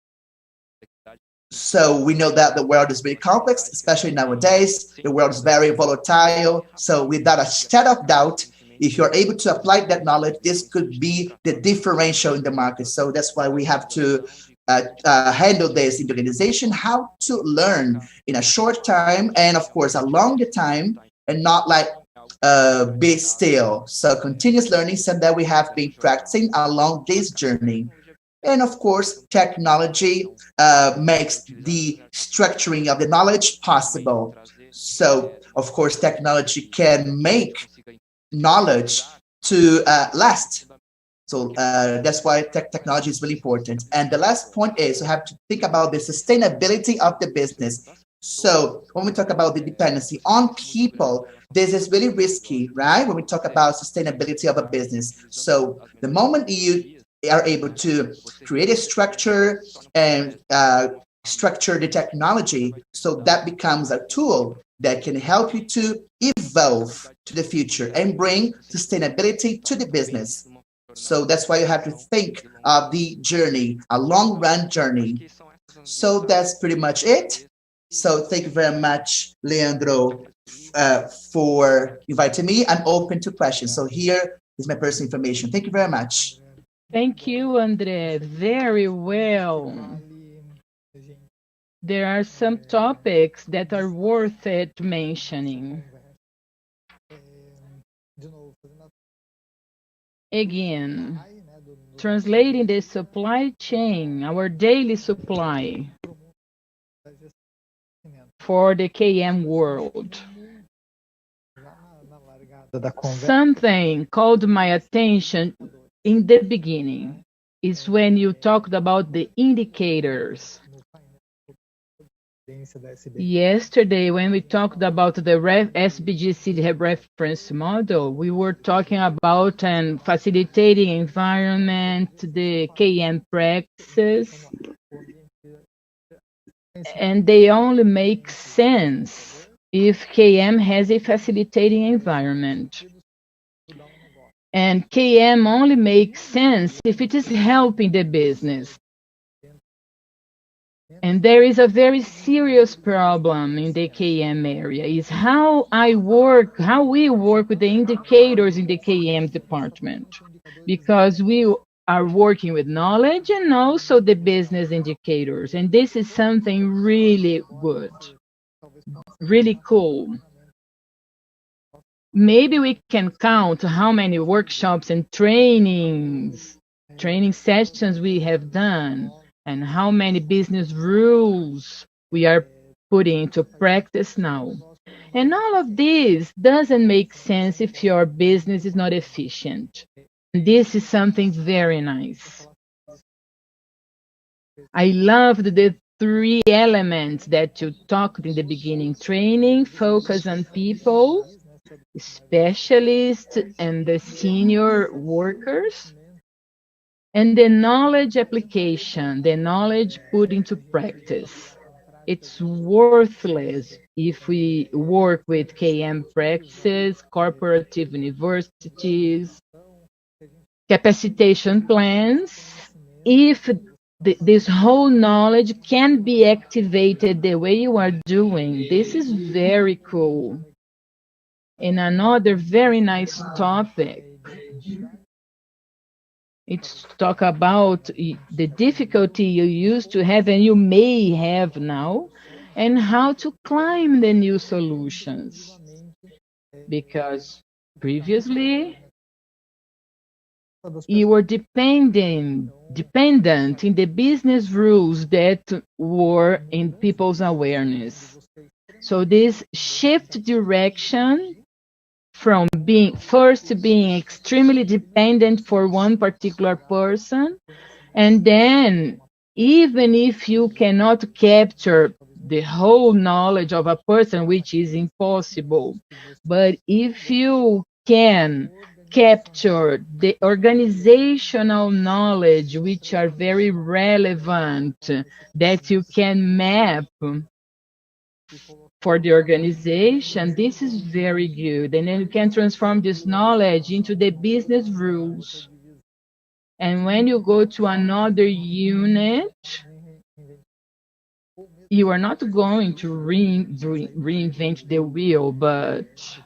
So we know that the world is very complex, especially nowadays. The world is very volatile. So without a shadow of doubt, if you're able to apply that knowledge, this could be the differential in the market. So that's why we have to handle this in the organization, how to learn in a short time and of course a longer time, and not like be still. So continuous learning, something that we have been practicing along this journey. And of course, technology makes the structuring of the knowledge possible. So of course, technology can make knowledge to last. So that's why technology is really important. And the last point is you have to think about the sustainability of the business. So when we talk about the dependency on people, this is really risky, right? When we talk about sustainability of a business. So the moment you are able to create a structure and structure the technology, so that becomes a tool that can help you to evolve to the future and bring sustainability to the business. So that's why you have to think of the journey, a long run journey. So that's pretty much it. So thank you very much, Leandro, for inviting me. I'm open to questions. So here is my personal information. Thank you very much. Thank you, André. Very well. There are some topics that are worth it mentioning. Again, translating the supply chain, our daily supply for the KM world. Something called my attention in the beginning is when you talked about the indicators. Yesterday, when we talked about the SBGC reference model, we were talking about an facilitating environment, the KM practices, and they only make sense if KM has a facilitating environment. And KM only makes sense if it is helping the business. And there is a very serious problem in the KM area is how we work with the indicators in the KM department, because we are working with knowledge and also the business indicators. And this is something really good, really cool. Maybe we can count how many workshops and training sessions we have done, and how many business rules we are putting into practice now. And all of this doesn't make sense if your business is not efficient. This is something very nice. I loved the 3 elements that you talked in the beginning: training, focus on people, specialists, and the senior workers. And the knowledge application, the knowledge put into practice. It's worthless if we work with KM practices, corporative universities, capacitation plans, if this whole knowledge can be activated the way you are doing. This is very cool. And another very nice topic, it's talk about the difficulty you used to have and you may have now, and how to climb the new solutions. Because previously you were dependent in the business rules that were in people's awareness. So this shift direction from being extremely dependent for one particular person, and then even if you cannot capture the whole knowledge of a person, which is impossible, but if you can capture the organizational knowledge, which are very relevant, that you can map for the organization, this is very good. And then you can transform this knowledge into the business rules. And when you go to another unit, you are not going to reinvent the wheel, but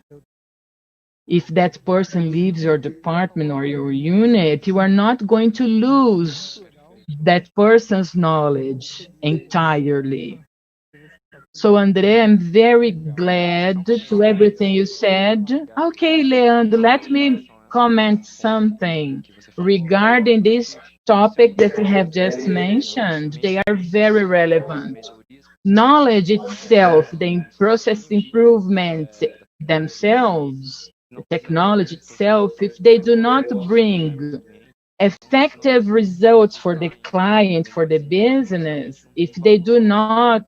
if that person leaves your department or your unit, you are not going to lose that person's knowledge entirely. So, André, I'm very glad to everything you said. Okay, Leandro, let me comment something regarding this topic that you have just mentioned. They are very relevant. Knowledge itself, the process improvements themselves, the technology itself, if they do not bring effective results for the client, for the business, if they do not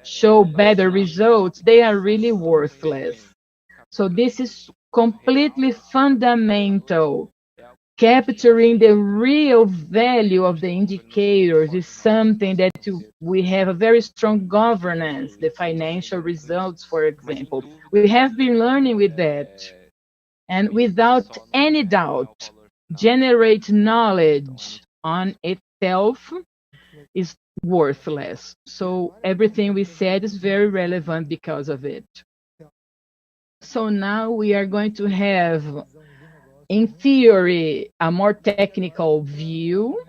show better results, they are really worthless. So this is completely fundamental. Capturing the real value of the indicators is something that we have a very strong governance, the financial results, for example. We have been learning with that. And without any doubt, generate knowledge on itself is worthless. So everything we said is very relevant because of it. So now we are going to have, in theory, a more technical view.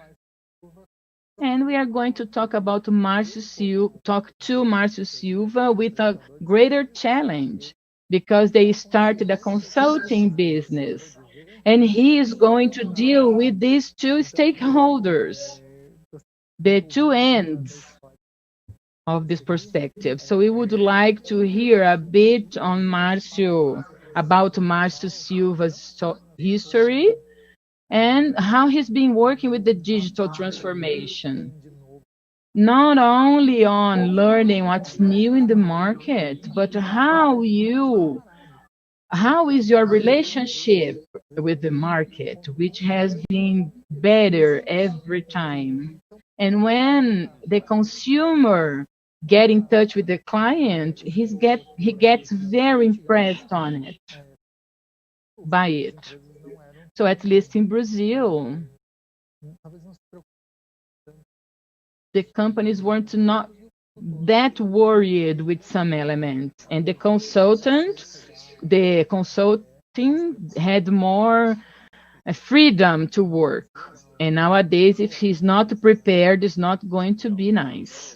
And we are going to talk about to Marcio Silva with a greater challenge because they started a consulting business. And he is going to deal with these two stakeholders, the two ends of this perspective. So we would like to hear a bit on about Marcio Silva's history and how he's been working with the digital transformation. Not only on learning what's new in the market, but how is your relationship with the market, which has been better every time? And when the consumer get in touch with the client, he gets very impressed on it, by it. So at least in Brazil, the companies weren't not that worried with some elements, and the consulting had more freedom to work. And nowadays, if he's not prepared, it's not going to be nice.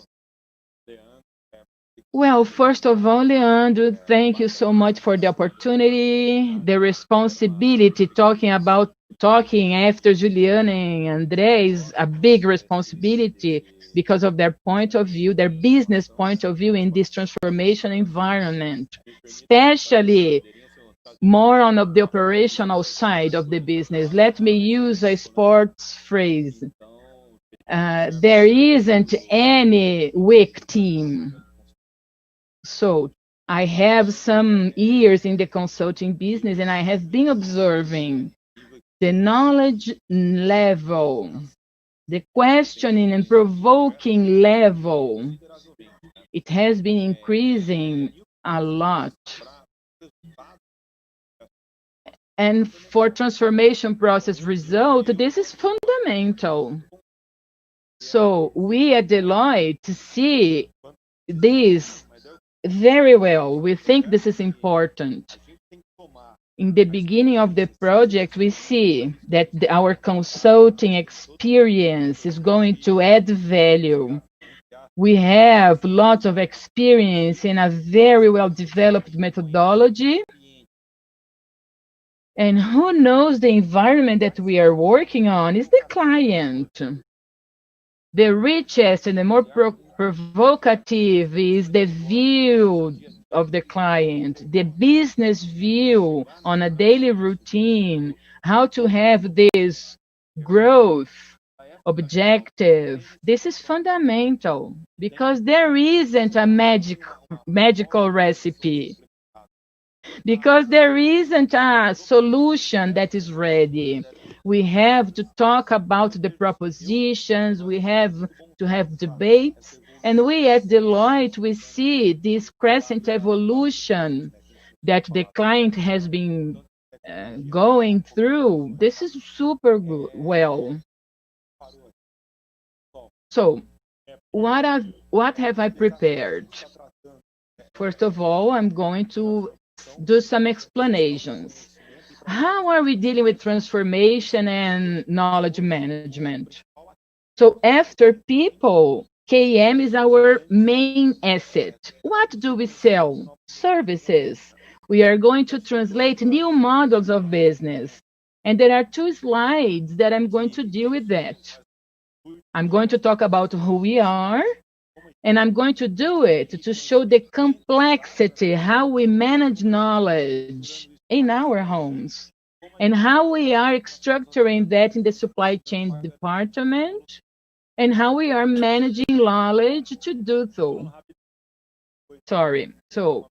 Well, first of all, Leandro, thank you so much for the opportunity, the responsibility. Talking after Juliana and André is a big responsibility because of their point of view, their business point of view in this transformation environment, especially more on the operational side of the business. Let me use a sports phrase. There isn't any weak team. So I have some years in the consulting business, and I have been observing the knowledge level, the questioning and provoking level. It has been increasing a lot. And for transformation process result, this is fundamental. So we at Deloitte see this very well. We think this is important. In the beginning of the project, we see that our consulting experience is going to add value. We have lots of experience in a very well-developed methodology. And who knows the environment that we are working on is the client. The richest and the more provocative is the view of the client, the business view on a daily routine, how to have this growth objective. This is fundamental because there isn't a magical recipe. Because there isn't a solution that is ready. We have to talk about the propositions, we have to have debates, and we at Deloitte, we see this crescent evolution that the client has been going through. This is super good. Well. So, what have I prepared? First of all, I'm going to do some explanations. How are we dealing with transformation and knowledge management? So after people, KM is our main asset. What do we sell? Services. We are going to translate new models of business. And there are two slides that I'm going to deal with that. I'm going to talk about who we are, and I'm going to do it to show the complexity, how we manage knowledge in our homes, and how we are structuring that in the supply chain department, and how we are managing knowledge to do so. Sorry. So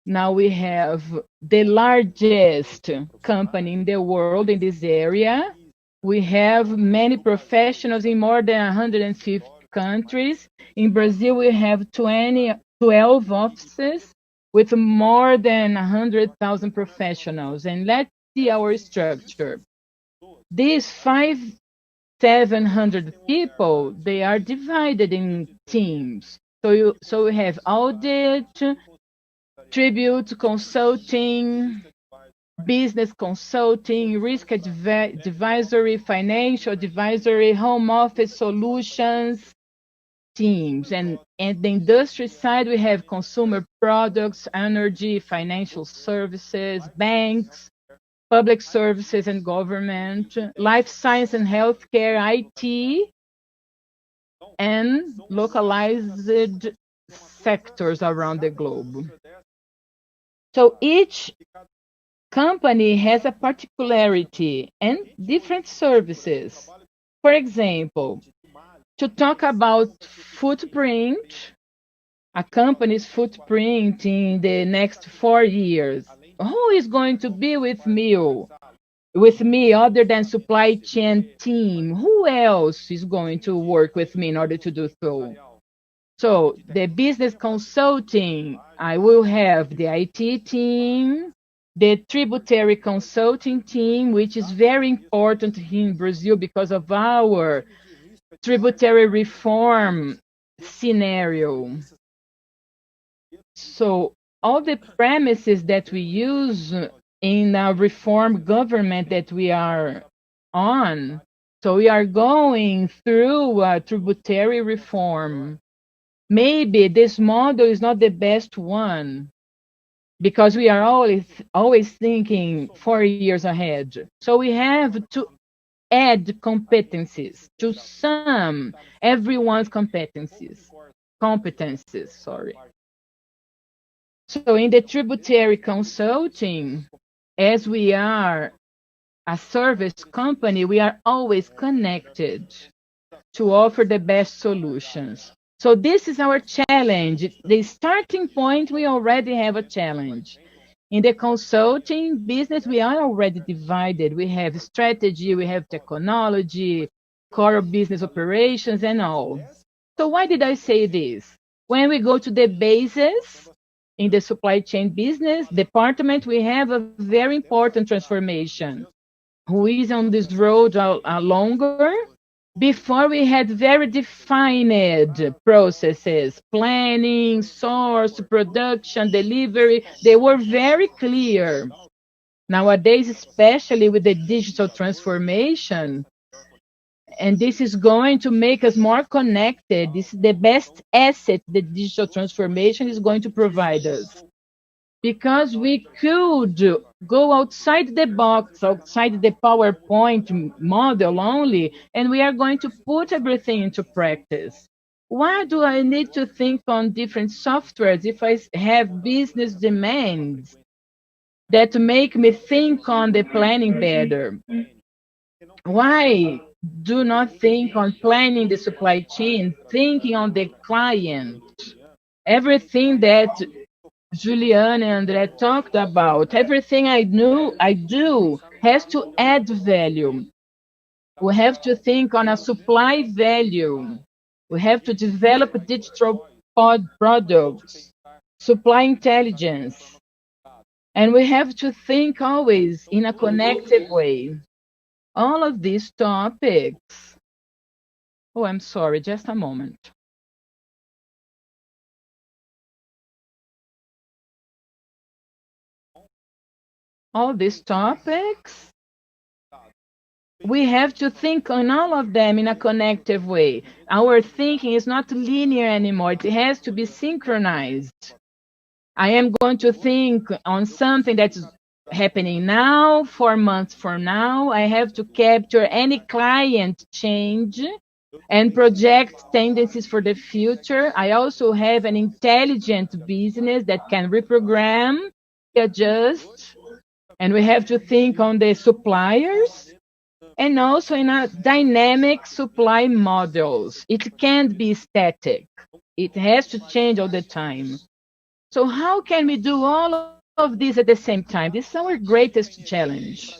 now we have the largest company in the world in this area. We have many professionals in more than 150 countries. In Brazil, we have 12 offices with more than 100,000 professionals. And let's see our structure. These 700 people, they are divided in teams. So we have audit, tribute consulting, business consulting, risk advisory, financial advisory, home office solutions teams. And the industry side, we have consumer products, energy, financial services, banks, public services and government, life science and healthcare, IT, and localized sectors around the globe. So each company has a particularity and different services. For example, to talk about footprint, a company's footprint in the next 4 years, who is going to be with me other than supply chain team? Who else is going to work with me in order to do so? So the business consulting, I will have the IT team, the tributary consulting team, which is very important here in Brazil because of our tributary reform scenario. So all the premises that we use in a reform government that we are on, so we are going through a tributary reform. Maybe this model is not the best one because we are always thinking 4 years ahead. So we have to add competencies to sum everyone's competencies, sorry. So in the tributary consulting, as we are a service company, we are always connected to offer the best solutions. So this is our challenge. The starting point, we already have a challenge. In the consulting business, we are already divided. We have strategy, we have technology, core business operations, and all. So why did I say this? When we go to the basis in the supply chain business department, we have a very important transformation. Who is on this road longer? Before we had very defined processes, planning, source, production, delivery, they were very clear. Nowadays, especially with the digital transformation, and this is going to make us more connected. This is the best asset the digital transformation is going to provide us. Because we could go outside the box, outside the PowerPoint model only, and we are going to put everything into practice. Why do I need to think on different softwares if I have business demands that make me think on the planning better? Why do not think on planning the supply chain, thinking on the client? Everything that Juliana and André talked about, everything I do has to add value. We have to think on a supply value. We have to develop digital products, supply intelligence, and we have to think always in a connected way. All of these topics. Oh, I'm sorry, just a moment. All these topics we have to think on all of them in a connective way. Our thinking is not linear anymore. It has to be synchronized. I am going to think on something that's happening now, 4 months from now. I have to capture any client change and project tendencies for the future. I also have an intelligent business that can reprogram, adjust, and we have to think on the suppliers and also in a dynamic supply models. It can't be static. It has to change all the time. So how can we do all of this at the same time? This is our greatest challenge.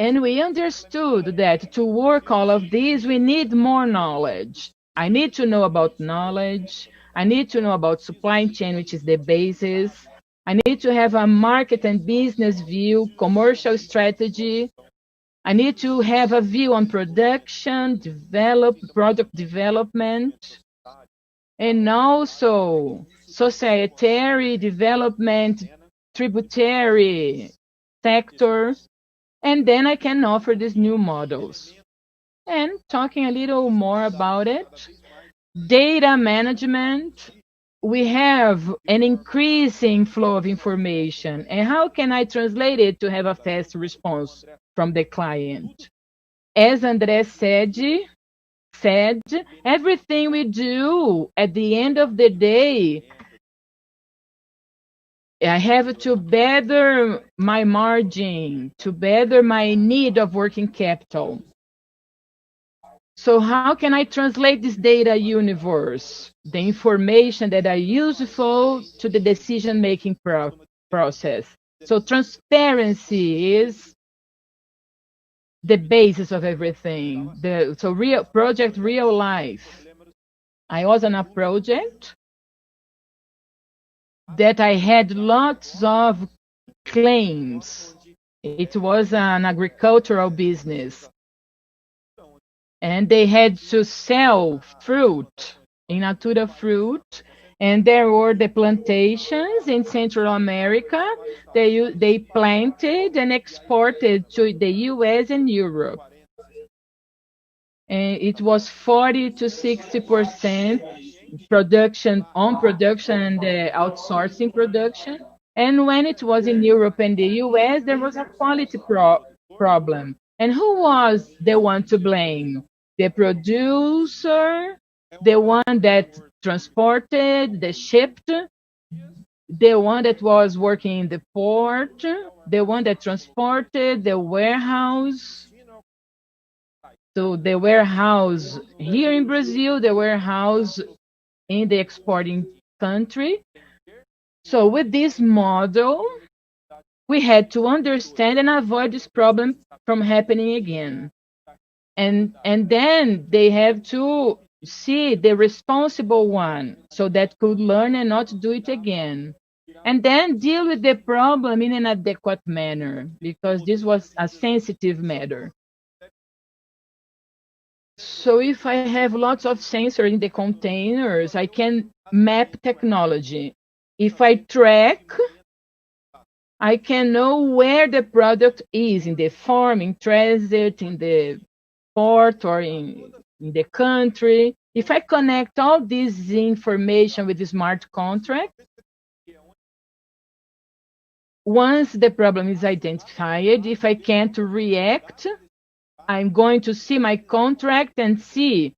And we understood that to work all of these, we need more knowledge. I need to know about knowledge. I need to know about supply chain, which is the basis. I need to have a market and business view, commercial strategy. I need to have a view on production, product development, and also societary development, tributary sector, and then I can offer these new models. And talking a little more about it, data management, we have an increasing flow of information. And how can I translate it to have a fast response from the client? As André said, everything we do at the end of the day, I have to better my margin, to better my need of working capital. So how can I translate this data universe, the information that are useful to the decision-making process? So transparency is the basis of everything. Project Real Life. I was on a project that I had lots of claims. It was an agricultural business. And they had to sell fruit, in natura fruit. And there were the plantations in Central America. They planted and exported to the US and Europe. And it was 40 to 60% production and outsourcing production. And when it was in Europe and the US, there was a quality problem. And who was the one to blame? The producer, the one that transported, the shipped, the one that was working in the port, the one that transported, the warehouse. So the warehouse here in Brazil, the warehouse in the exporting country. So with this model, we had to understand and avoid this problem from happening again. And then they have to see the responsible one so that could learn and not do it again. And then deal with the problem in an adequate manner, because this was a sensitive matter. So if I have lots of sensors in the containers, I can map technology. If I track, I can know where the product is in the farm, in transit, in the port, or in the country. If I connect all this information with the smart contract, once the problem is identified, if I can't react, I'm going to see my contract and see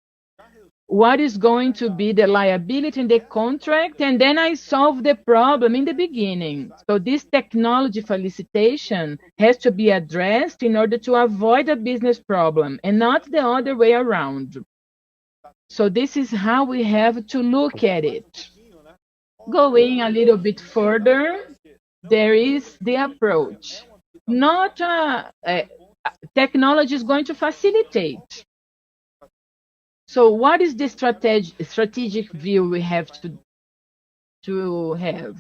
what is going to be the liability in the contract, and then I solve the problem in the beginning. So this technology facilitation has to be addressed in order to avoid a business problem and not the other way around. So this is how we have to look at it. Going a little bit further, there is the approach. Not technology is going to facilitate. So what is the strategic view we have to have?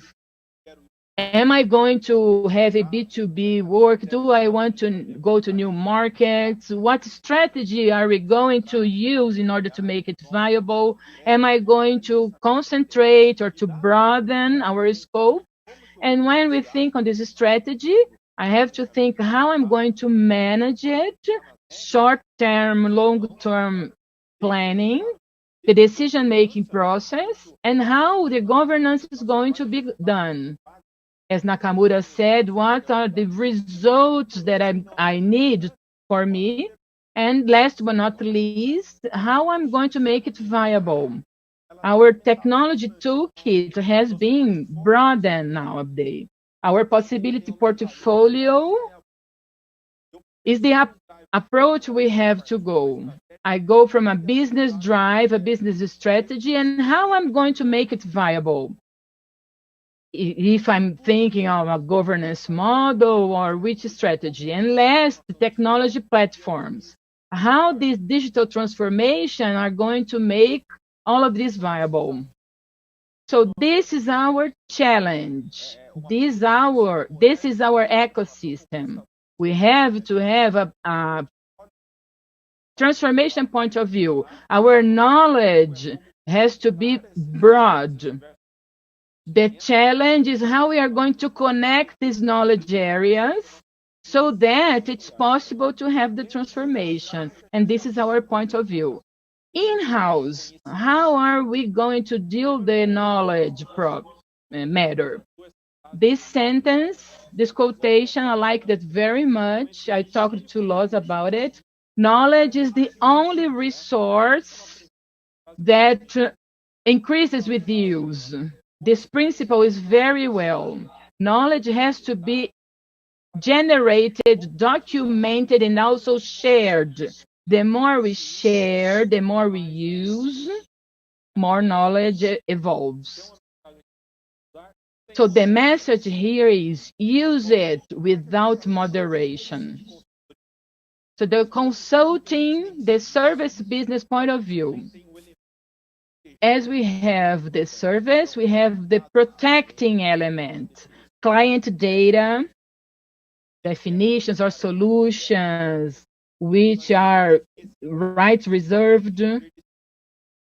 Am I going to have a B2B work? Do I want to go to new markets? What strategy are we going to use in order to make it viable? Am I going to concentrate or to broaden our scope? And when we think on this strategy, I have to think how I'm going to manage it, short-term, long-term planning, the decision-making process, and how the governance is going to be done. As Nakamura said, what are the results that I need for me? And last but not least, how I'm going to make it viable. Our technology toolkit has been broadened nowadays. Our possibility portfolio is the approach we have to go. I go from a business drive, a business strategy, and how I'm going to make it viable. If I'm thinking of a governance model or which strategy. And last, the technology platforms. How these digital transformation are going to make all of this viable. So this is our challenge. This is our ecosystem. We have to have a transformation point of view. Our knowledge has to be broad. The challenge is how we are going to connect these knowledge areas so that it's possible to have the transformation. And this is our point of view. In-house, how are we going to deal the knowledge matter? This sentence, this quotation, I like that very much. I talked to Loz about it. Knowledge is the only resource that increases with use. This principle is very well. Knowledge has to be generated, documented, and also shared. The more we share, the more we use, more knowledge evolves. So the message here is use it without moderation. So the consulting, the service business point of view. As we have the service, we have the protecting element, client data, definitions or solutions, which are rights reserved.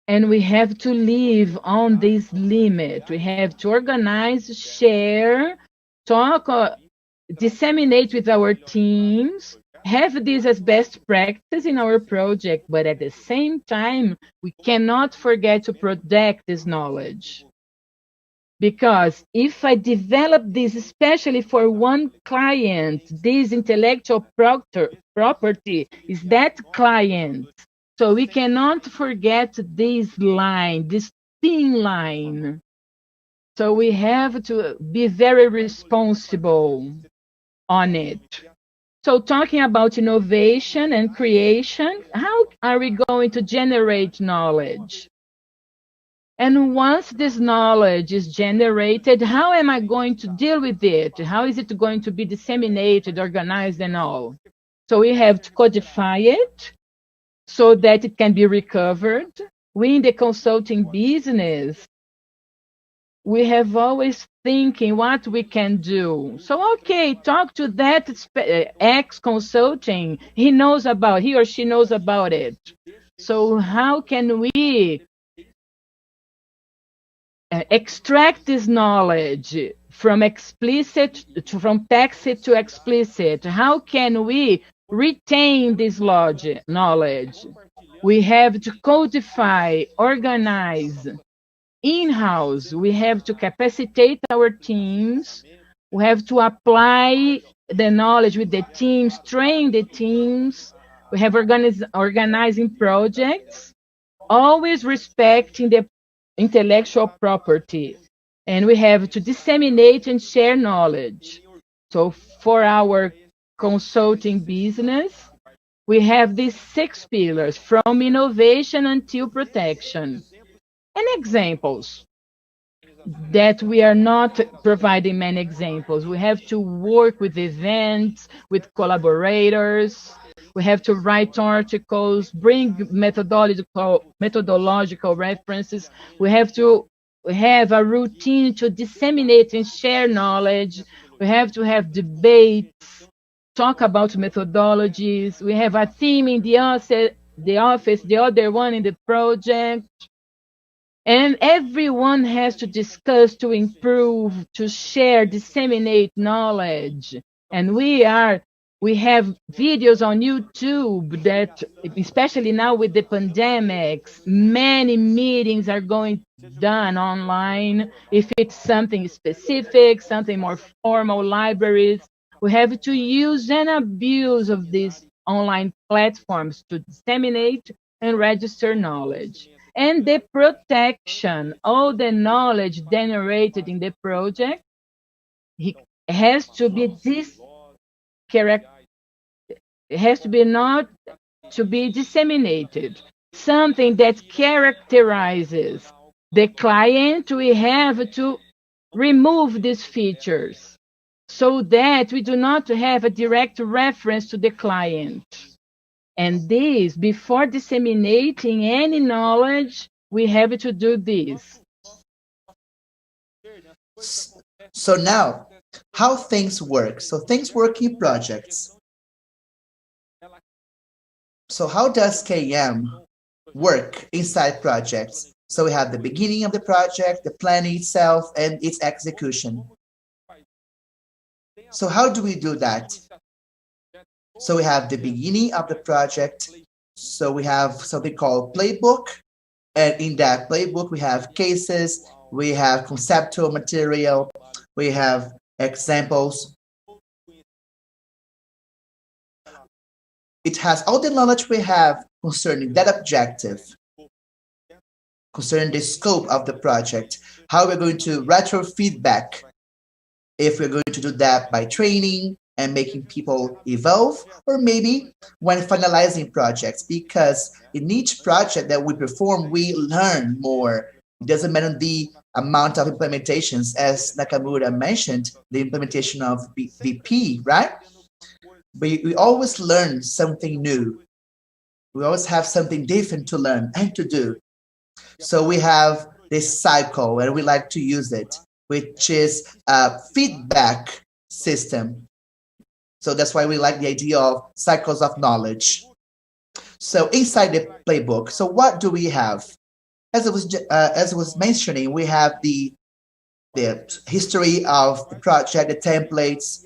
And we have to live on this limit. We have to organize, share, talk, disseminate with our teams, have this as best practice in our project, but at the same time, we cannot forget to protect this knowledge. Because if I develop this especially for one client, this intellectual property is that client. So we cannot forget this line, this thin line. So we have to be very responsible on it. So talking about innovation and creation, how are we going to generate knowledge? And once this knowledge is generated, how am I going to deal with it? How is it going to be disseminated, organized, and all? So we have to codify it so that it can be recovered. We in the consulting business, we have always thinking what we can do. So, okay, talk to that ex-consulting. He or she knows about it. So how can we extract this knowledge from tacit to explicit? How can we retain this knowledge? We have to codify, organize. In-house, we have to capacitate our teams. We have to apply the knowledge with the teams, train the teams. We have organizing projects, always respecting the intellectual property. And we have to disseminate and share knowledge. So for our consulting business, we have these 6 pillars, from innovation until protection. And examples that we are not providing many examples. We have to work with events, with collaborators. We have to write articles, bring methodological references. We have to have a routine to disseminate and share knowledge. We have to have debates, talk about methodologies. We have a theme in the office, the other one in the project. And everyone has to discuss, to improve, to share, disseminate knowledge. And we have videos on YouTube that, especially now with the pandemics, many meetings are going done online. If it's something specific, something more formal, libraries, we have to use and abuse of these online platforms to disseminate and register knowledge. And the protection, all the knowledge generated in the project, it has to be it has to be not to be disseminated. Something that characterizes the client, we have to remove these features so that we do not have a direct reference to the client. And this, before disseminating any knowledge, we have to do this. So now, how things work. So things work in projects. So how does KM work inside projects? So we have the beginning of the project, the planning itself, and its execution. So how do we do that? So we have the beginning of the project. So we have something called playbook. And in that playbook, we have cases, we have conceptual material, we have examples. It has all the knowledge we have concerning that objective, concerning the scope of the project, how we're going to retro feedback, if we're going to do that by training and making people evolve, or maybe when finalizing projects, because in each project that we perform, we learn more. It doesn't matter the amount of implementations, as Nakamura mentioned, the implementation of VP, right? We always learn something new. We always have something different to learn and to do. So we have this cycle, and we like to use it, which is a feedback system. So that's why we like the idea of cycles of knowledge. So inside the playbook, so what do we have? As I was mentioning, we have the history of the project, the templates,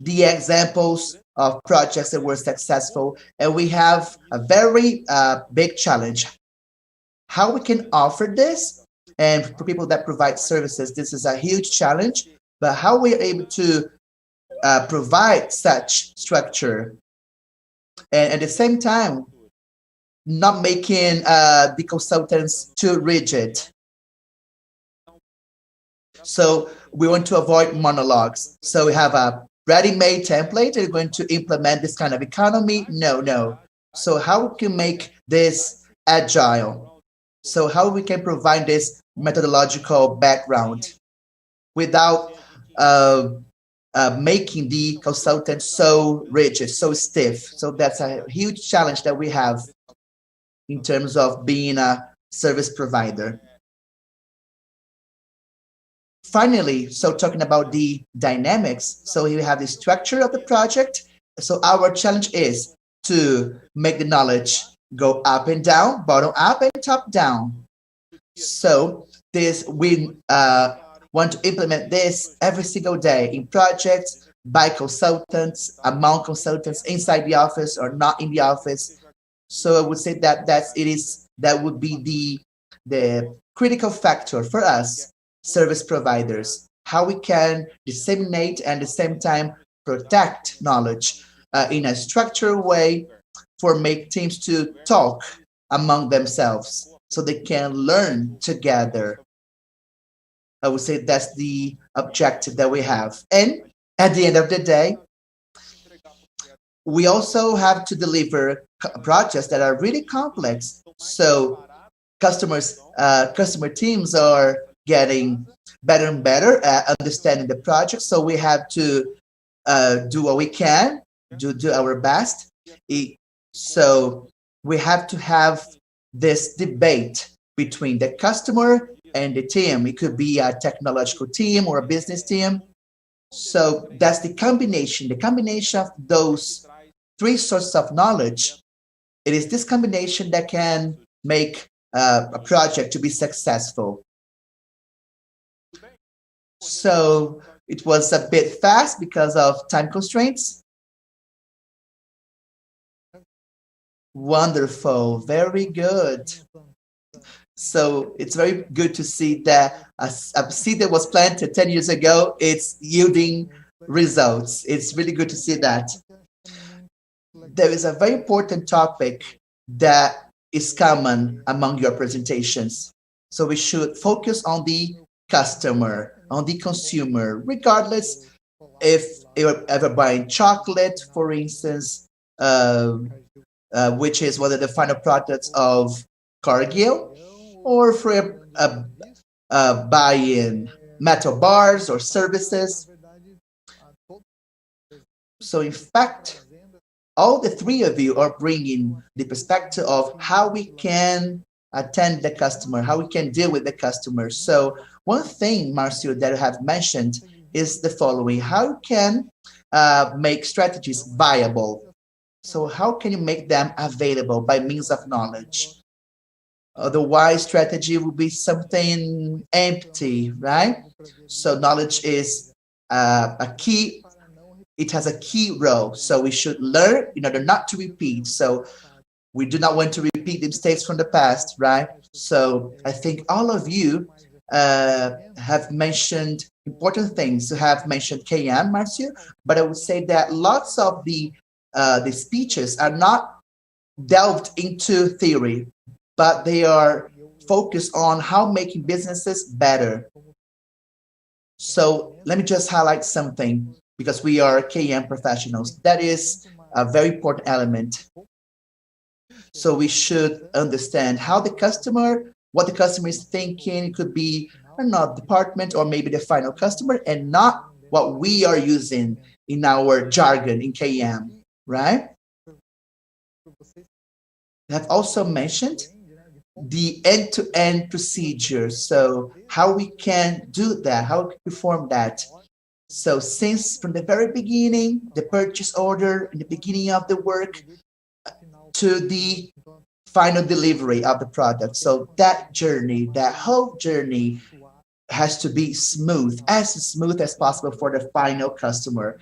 the examples of projects that were successful, and we have a very big challenge. How we can offer this, and for people that provide services, this is a huge challenge, but how we are able to provide such structure, and at the same time, not making the consultants too rigid. So we want to avoid monologues. So we have a ready-made template. Are you going to implement this kind of economy? No. So how we can make this agile? So how we can provide this methodological background without making the consultant so rigid, so stiff. So that's a huge challenge that we have in terms of being a service provider. Finally, so talking about the dynamics, so you have the structure of the project. So our challenge is to make the knowledge go up and down, bottom up and top down. So this we want to implement this every single day in projects, by consultants, among consultants, inside the office or not in the office. So I would say that that would be the critical factor for us service providers, how we can disseminate and at the same time protect knowledge in a structured way for make teams to talk among themselves so they can learn together. I would say that's the objective that we have. And at the end of the day, we also have to deliver projects that are really complex. So customer teams are getting better and better at understanding the project. So we have to do what we can, do our best. So we have to have this debate between the customer and the team. It could be a technological team or a business team. So that's the combination of those three sources of knowledge. It is this combination that can make a project to be successful. So It was a bit fast because of time constraints. Wonderful, very good. So it's very good to see that a seed that was planted 10 years ago, it's yielding results. It's really good to see that. There is a very important topic that is common among your presentations. So we should focus on the customer, on the consumer, regardless if you're ever buying chocolate, for instance, which is one of the final products of Cargill, or for buying metal bars or services. So in fact, all the three of you are bringing the perspective of how we can attend the customer, how we can deal with the customer. So one thing, Marcio, that I have mentioned is the following: how you can make strategies viable. So how can you make them available by means of knowledge? Otherwise, strategy will be something empty, right? So knowledge is a key. It has a key role. So we should learn in order not to repeat. So we do not want to repeat the mistakes from the past, right? So I think all of you have mentioned important things. You have mentioned KM, Marcio, but I would say that lots of the speeches are not delved into theory, but they are focused on how making businesses better. So let me just highlight something, because we are KM professionals. That is a very important element. So we should understand how the customer, what the customer is thinking. It could be another department or maybe the final customer, and not what we are using in our jargon in KM, right? I have also mentioned the end-to-end procedure. So how we can do that, how we can perform that. So since from the very beginning, the purchase order, in the beginning of the work, to the final delivery of the product. So that journey, that whole journey has to be smooth as possible for the final customer.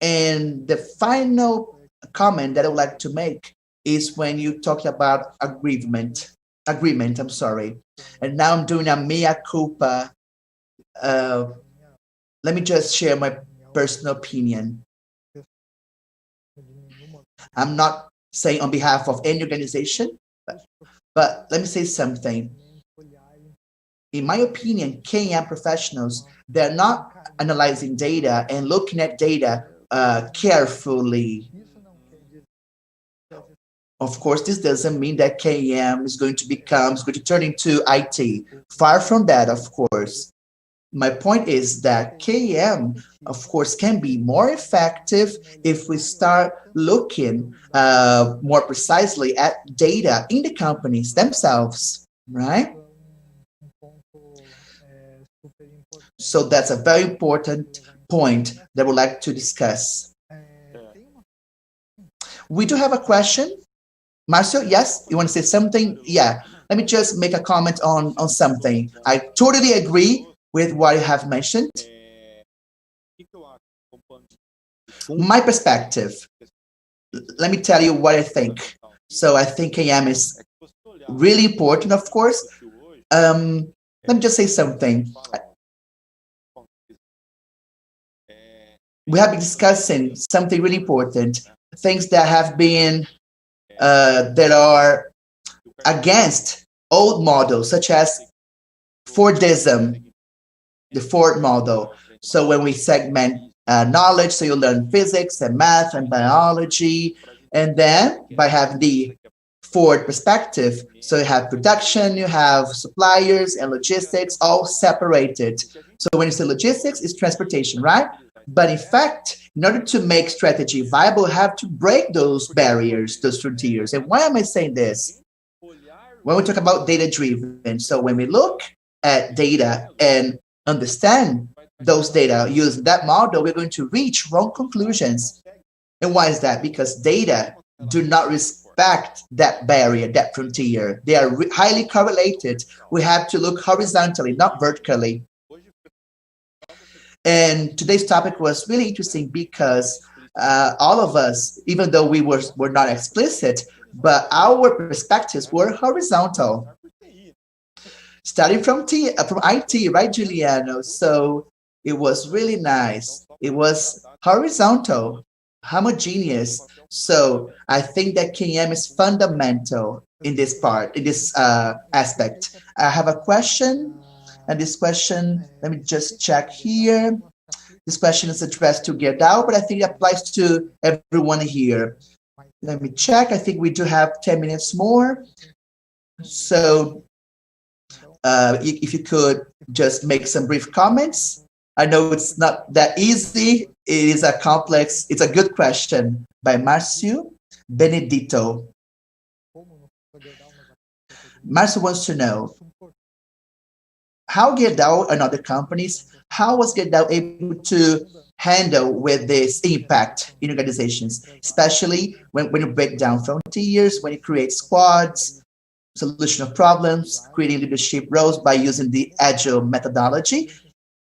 And the final comment that I would like to make is when you talk about agreement, I'm sorry. And now I'm doing a mea culpa. Let me just share my personal opinion. I'm not saying on behalf of any organization, but let me say something. In my opinion, KM professionals, they're not analyzing data and looking at data carefully. Of course, this doesn't mean that KM is going to turn into IT. Far from that, of course. My point is that KM, of course, can be more effective if we start looking more precisely at data in the companies themselves, right? So that's a very important point that we'd like to discuss. We do have a question. Marcio, yes? You want to say something? Yeah. Let me just make a comment on something. I totally agree with what you have mentioned. My perspective, let me tell you what I think. So I think KM is really important, of course. Let me just say something. We have been discussing something really important, things that have been, that are against old models, such as Fordism, the Ford model. So when we segment knowledge, so you learn physics and math and biology, and then by having the Ford perspective, so you have production, you have suppliers and logistics all separated. So when you say logistics, it's transportation, right? But in fact, in order to make strategy viable, you have to break those barriers, those frontiers. And why am I saying this? When we talk about data-driven, so when we look at data and understand those data using that model, we're going to reach wrong conclusions. And why is that? Because data do not respect that barrier, that frontier. They are highly correlated. We have to look horizontally, not vertically. And today's topic was really interesting because all of us, even though were not explicit, but our perspectives were horizontal, starting from IT, right, Juliano? So it was really nice. It was horizontal, homogeneous. So I think that KM is fundamental in this part, in this aspect. I have a question, and this question, let me just check here. This question is addressed to Gerdau, but I think it applies to everyone here. Let me check. I think we do have 10 minutes more. So if you could just make some brief comments. I know it's not that easy. It is a complex, it's a good question by Marcio Benedito. Marcio wants to know, how Gerdau and other companies, how was Gerdau able to handle with this impact in organizations, especially when you break down frontiers, when you create squads, solution of problems, creating leadership roles by using the agile methodology,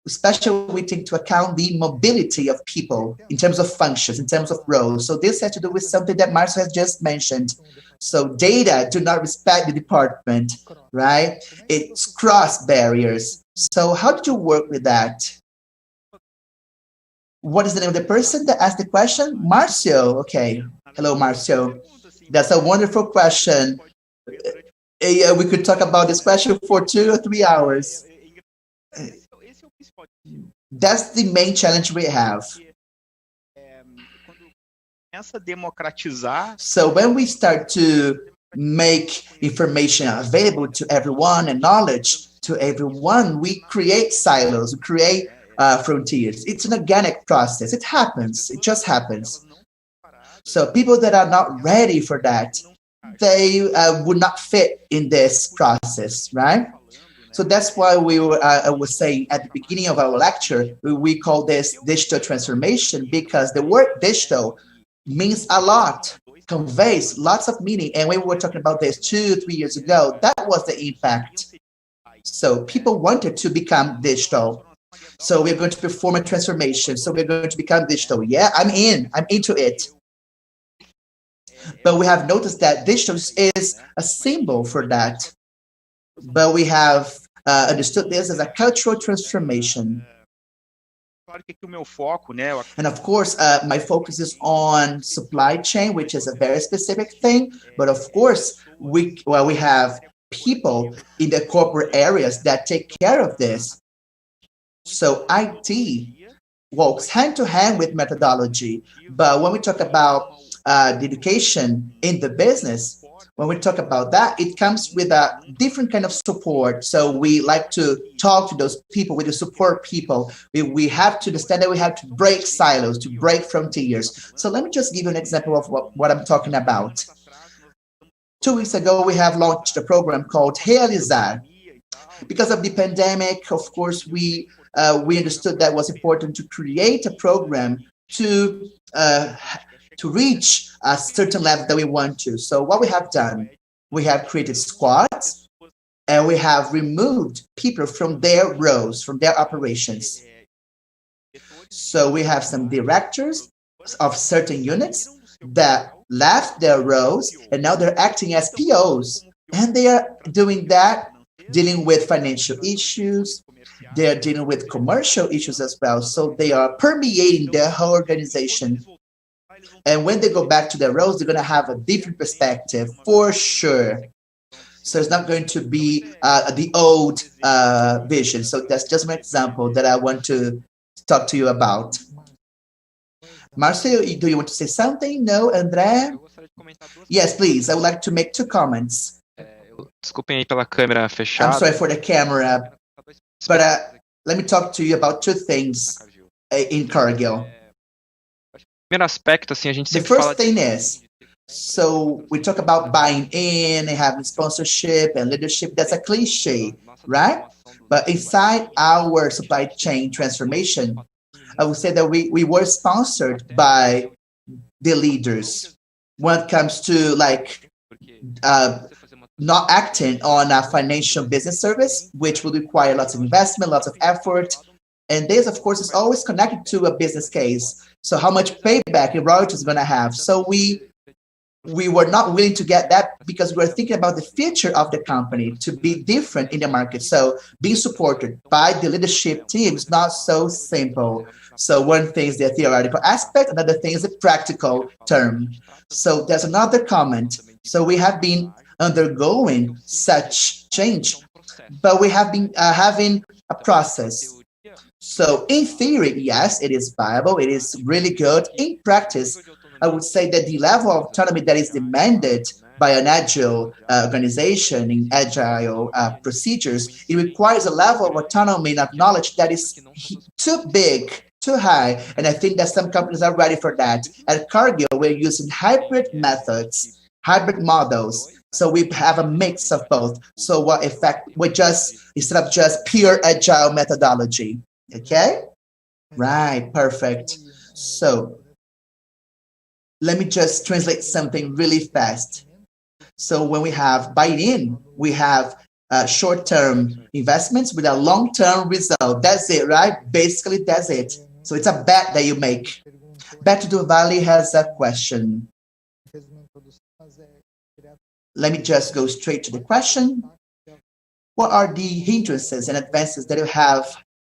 especially when we take into account the mobility of people in terms of functions, in terms of roles. So this has to do with something that Marcio has just mentioned. So data do not respect the department, right? It's cross barriers. So how did you work with that? What is the name of the person that asked the question? Marcio. Okay. Hello, Marcio. That's a wonderful question. We could talk about this question for 2 or 3 hours. That's the main challenge we have. So when we start to make information available to everyone and knowledge to everyone, we create silos, we create frontiers. It's an organic process. It happens. It just happens. So people that are not ready for that, they would not fit in this process, right? So that's why I was saying at the beginning of our lecture, we call this digital transformation, because the word digital means a lot, conveys lots of meaning. And when we were talking about this 2, 3 years ago, that was the impact. So people wanted to become digital. So we're going to perform a transformation. So we're going to become digital. Yeah, I'm into it. But we have noticed that digital is a symbol for that. But we have understood this as a cultural transformation. And of course, my focus is on supply chain, which is a very specific thing. But of course, we have people in the corporate areas that take care of this. So IT walks hand to hand with methodology. But when we talk about dedication in the business, when we talk about that, it comes with a different kind of support. So we like to talk to those people, with the support people. We have to understand that we have to break silos, to break frontiers. So let me just give you an example of what I'm talking about. 2 weeks ago, we have launched a program called Realizar. Because of the pandemic, of course, we understood that it was important to create a program to reach a certain level that we want to. So what we have done, we have created squads, and we have removed people from their roles, from their operations. So we have some directors of certain units that left their roles, and now they're acting as POs. And they are doing that, dealing with financial issues. They're dealing with commercial issues as well. So they are permeating their whole organization. And when they go back to their roles, they're going to have a different perspective for sure. So it's not going to be the old vision. So that's just an example that I want to talk to you about. Marcelo, do you want to say something? No, André? Yes, please. I would like to make 2 comments. Desculpem aí pela câmera fechada. I'm sorry for the camera, but let me talk to you about 2 things in Cargill. Primeiro aspecto, assim, a gente The sempre first fala thing is, so we talk about buying in and having sponsorship and leadership. That's a cliche, right? But inside our supply chain transformation, I would say that we were sponsored by the leaders when it comes to like not acting on a financial business service, which will require lots of investment, lots of effort. And this, of course, is always connected to a business case. So how much payback and royalties going to have? So we were not willing to get that because we were thinking about the future of the company to be different in the market. So being supported by the leadership team is not so simple. So one thing is the theoretical aspect, another thing is the practical term. So there's another comment. So we have been undergoing such change, but we have been having a process. So in theory, yes, it is viable. It is really good. In practice, I would say that the level of autonomy that is demanded by an agile organization in agile procedures, it requires a level of autonomy and of knowledge that is too big, too high. And I think that some companies are ready for that. At Cargill, we're using hybrid methods, hybrid models. So we have a mix of both. So what effect we just, instead of just pure agile methodology. Okay? Right, perfect. So let me just translate something really fast. So when we have buy-in, we have short-term investments with a long-term result. That's it, right? Basically, that's it. So it's a bet that you make. Beto do Vale has a question. Let me just go straight to the question. What are the hindrances and advances that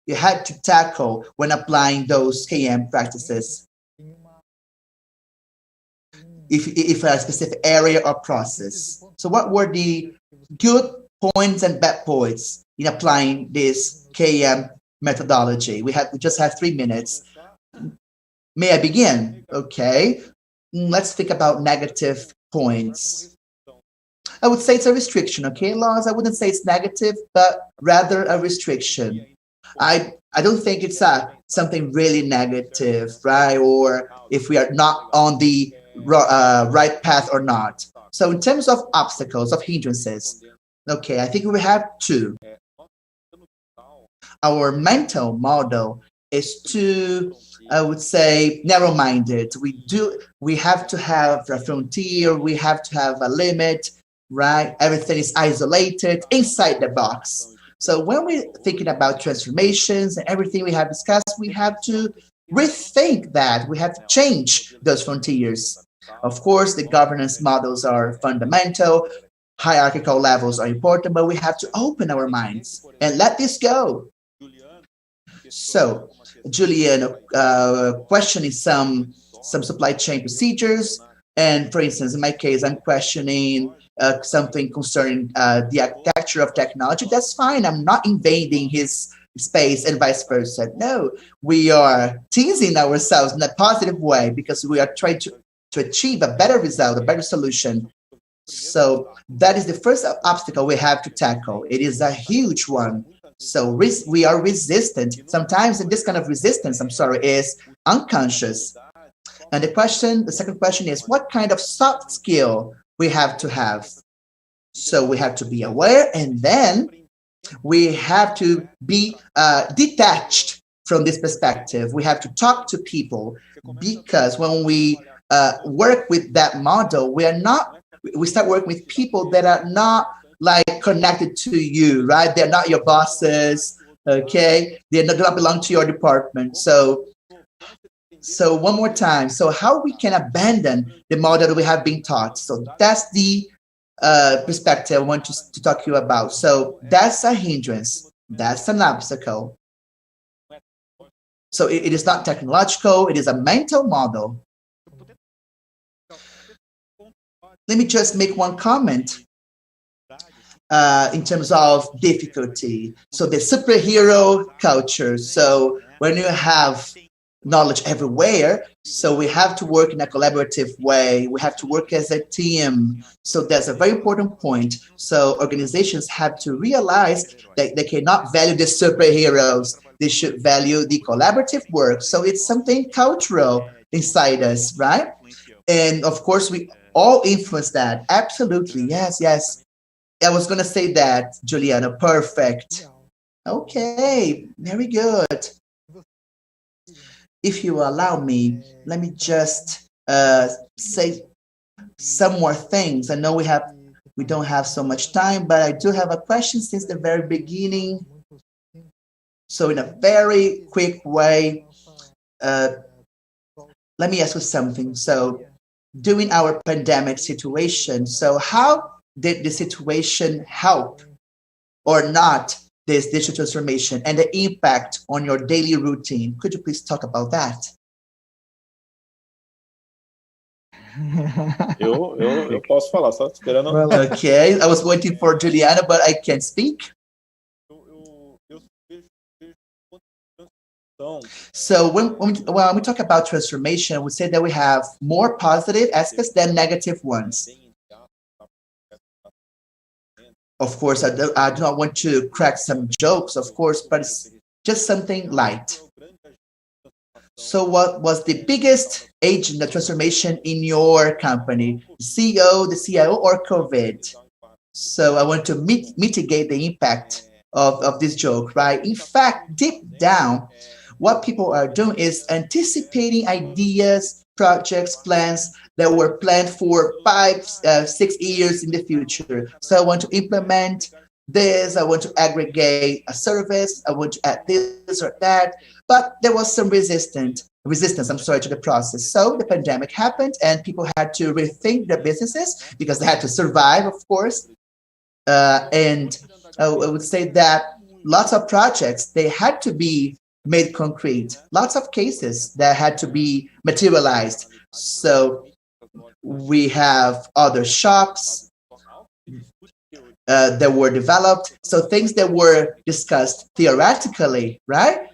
you had to tackle when applying those KM practices? If a specific area or process. So what were the good points and bad points in applying this KM methodology? We just have 3 minutes. May I begin? Okay. Let's think about negative points. I would say it's a restriction, okay, Laws? I wouldn't say it's negative, but rather a restriction. I don't think it's something really negative, right? Or if we are not on the right path or not. So in terms of obstacles, of hindrances, okay, I think we have two. Our mental model is too, I would say, narrow-minded. We have to have a frontier, we have to have a limit, right? Everything is isolated inside the box. So when we're thinking about transformations and everything we have discussed, we have to rethink that. We have to change those frontiers. Of course, the governance models are fundamental. Hierarchical levels are important, but we have to open our minds and let this go. So, Julian, questioning some supply chain procedures. And for instance, in my case, I'm questioning something concerning the architecture of technology. That's fine. I'm not invading his space and vice versa. No, we are teasing ourselves in a positive way because we are trying to achieve a better result, a better solution. So that is the first obstacle we have to tackle. It is a huge one. So we are resistant. Sometimes this kind of resistance, is unconscious. And the second question is, what kind of soft skill we have to have? So we have to be aware, and then we have to be detached from this perspective. We have to talk to people, because when we work with that model, we start working with people that are not like connected to you, right? They're not your bosses, okay? They do not belong to your department. So one more time. So how we can abandon the model that we have been taught. So that's the perspective I want to talk to you about. So that's a hindrance. That's an obstacle. So it is not technological. It is a mental model. Let me just make one comment in terms of difficulty. So the superhero culture. So when you have knowledge everywhere, so we have to work in a collaborative way. We have to work as a team. So that's a very important point. So organizations have to realize that they cannot value the superheroes. They should value the collaborative work. So it's something cultural inside us, right? And of course, we all influence that. Absolutely. Yes, yes. I was going to say that, Juliana. Perfect. Okay, very good. If you allow me, let me just say some more things. I know we don't have so much time, but I do have a question since the very beginning. So in a very quick way, let me ask you something. So during our pandemic situation, so how did the situation help or not this digital transformation and the impact on your daily routine? Could you please talk about that? Eu posso falar, só esperando. Well, Okay, I was waiting for Juliana, but I can't speak. So when we talk about transformation, we say that we have more positive aspects than negative ones. Of course, I do not want to crack some jokes, of course, but it's just something light. So what was the biggest agent of transformation in your company? The CEO, the CIO, or COVID? So I want to mitigate the impact of this joke, right? In fact, deep down, what people are doing is anticipating ideas, projects, plans that were planned for 5, 6 years in the future. So I want to implement this, I want to aggregate a service, I want to add this or that. But there was some resistance, to the process. So the pandemic happened and people had to rethink their businesses because they had to survive, of course. And I would say that lots of projects, they had to be made concrete. Lots of cases that had to be materialized. So we have other shops that were developed. So things that were discussed theoretically, right?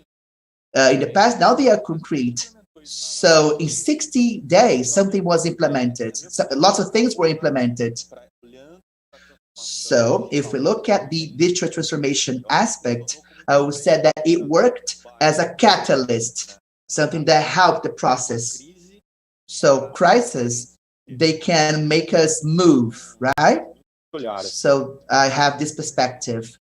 In the past, now they are concrete. So in 60 days, something was implemented. So lots of things were implemented. So if we look at the digital transformation aspect, I would say that it worked as a catalyst, something that helped the process. So crises, they can make us move, right? So I have this perspective.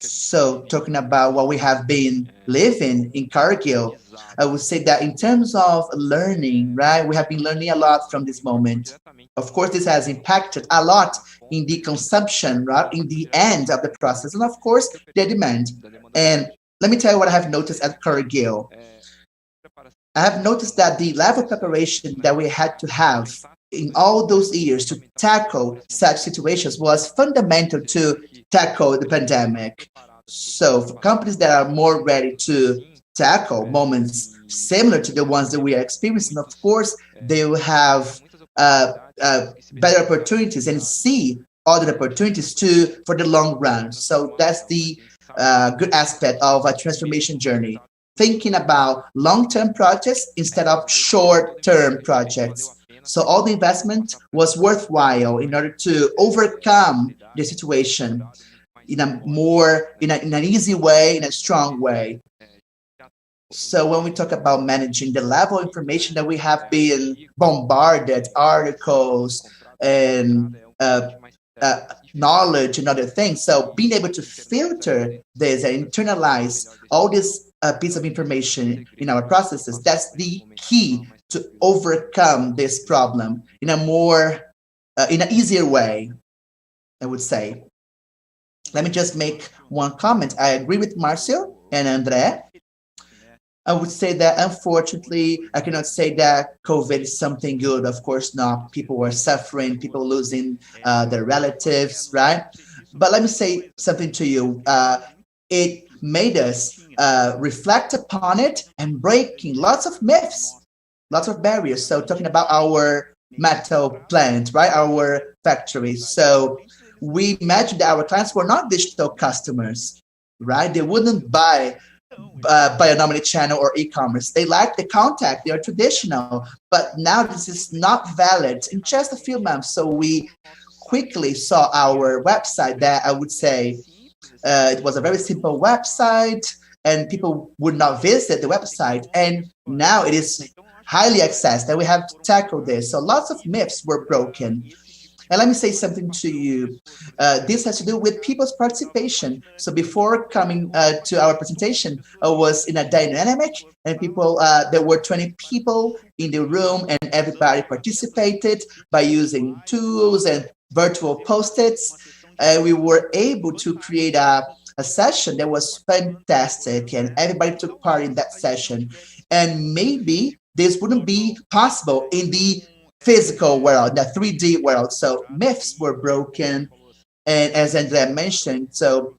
So talking about what we have been living in Cargill, I would say that in terms of learning, right, we have been learning a lot from this moment. Of course, this has impacted a lot in the consumption, right, in the end of the process, and of course, the demand. And let me tell you what I have noticed at Cargill. I have noticed that the level of preparation that we had to have in all those years to tackle such situations was fundamental to tackle the pandemic. So for companies that are more ready to tackle moments similar to the ones that we are experiencing, of course, they will have better opportunities and see other opportunities too for the long run. So that's the good aspect of a transformation journey. Thinking about long-term projects instead of short-term projects. So all the investment was worthwhile in order to overcome the situation in an easy way, in a strong way. So when we talk about managing the level of information that we have been bombarded, articles and knowledge and other things. So being able to filter this and internalize all this piece of information in our processes, that's the key to overcome this problem in an easier way, I would say. Let me just make one comment. I agree with Marcio and André. I would say that, unfortunately, I cannot say that COVID is something good. Of course not. People were suffering, people losing their relatives, right? But let me say something to you. It made us reflect upon it and breaking lots of myths, lots of barriers. So talking about our metal plant, right? Our factory. So we imagined that our clients were not digital customers, right? They wouldn't buy a nominee channel or e-commerce. They like the contact, they are traditional, but now this is not valid in just a few months. So we quickly saw our website that I would say it was a very simple website and people would not visit the website. And now it is highly accessed and we have to tackle this. So lots of myths were broken. And let me say something to you. This has to do with people's participation. So before coming to our presentation, I was in a dynamic and there were 20 people in the room and everybody participated by using tools and virtual post-its. we were able to create a session that was fantastic, and everybody took part in that session. And maybe this wouldn't be possible in the physical world, the 3D world. So myths were broken, and as Andrea mentioned, so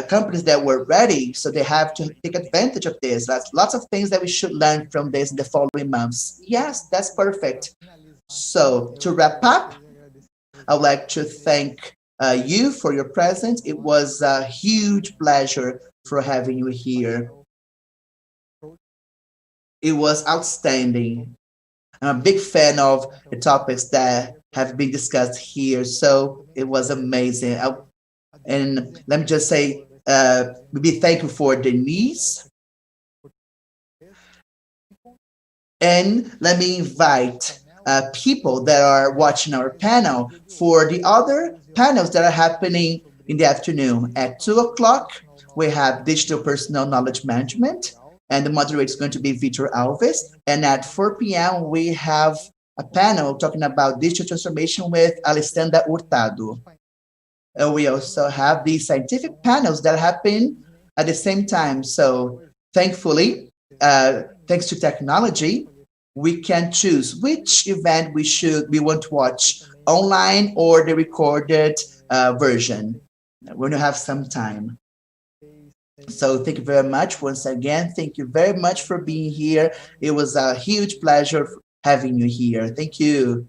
companies that were ready, so they have to take advantage of this. That's lots of things that we should learn from this in the following months. Yes, that's perfect. So to wrap up, I would like to thank you for your presence. It was a huge pleasure for having you here. It was outstanding. I'm a big fan of the topics that have been discussed here. So it was amazing. And let me just say, be thankful for Denise. And let me invite people that are watching our panel for the other panels that are happening in the afternoon. At 2 o'clock, we have Digital Personal Knowledge Management, and the moderator is going to be Vitor Alves. And at 4 p.m., we have a panel talking about digital transformation with Alessandra Hurtado. And we also have the scientific panels that happen at the same time. So thankfully, thanks to technology, we can choose which event we want to watch online or the recorded version when you have some time. So thank you very much once again. Thank you very much for being here. It was a huge pleasure having you here. Thank you.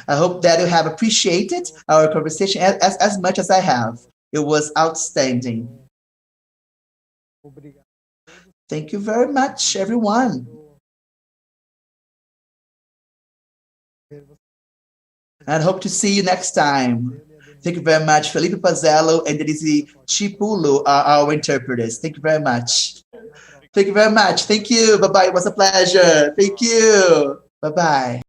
I hope that you have appreciated our conversation as much as I have. It was outstanding. Thank you very much, everyone. And hope to see you next time. Thank you very much. Felipe Pazzello and Denise Chipulo are our interpreters. Thank you very much. Thank you very much. Thank you. Bye-bye. It was a pleasure. Thank you. Bye-bye.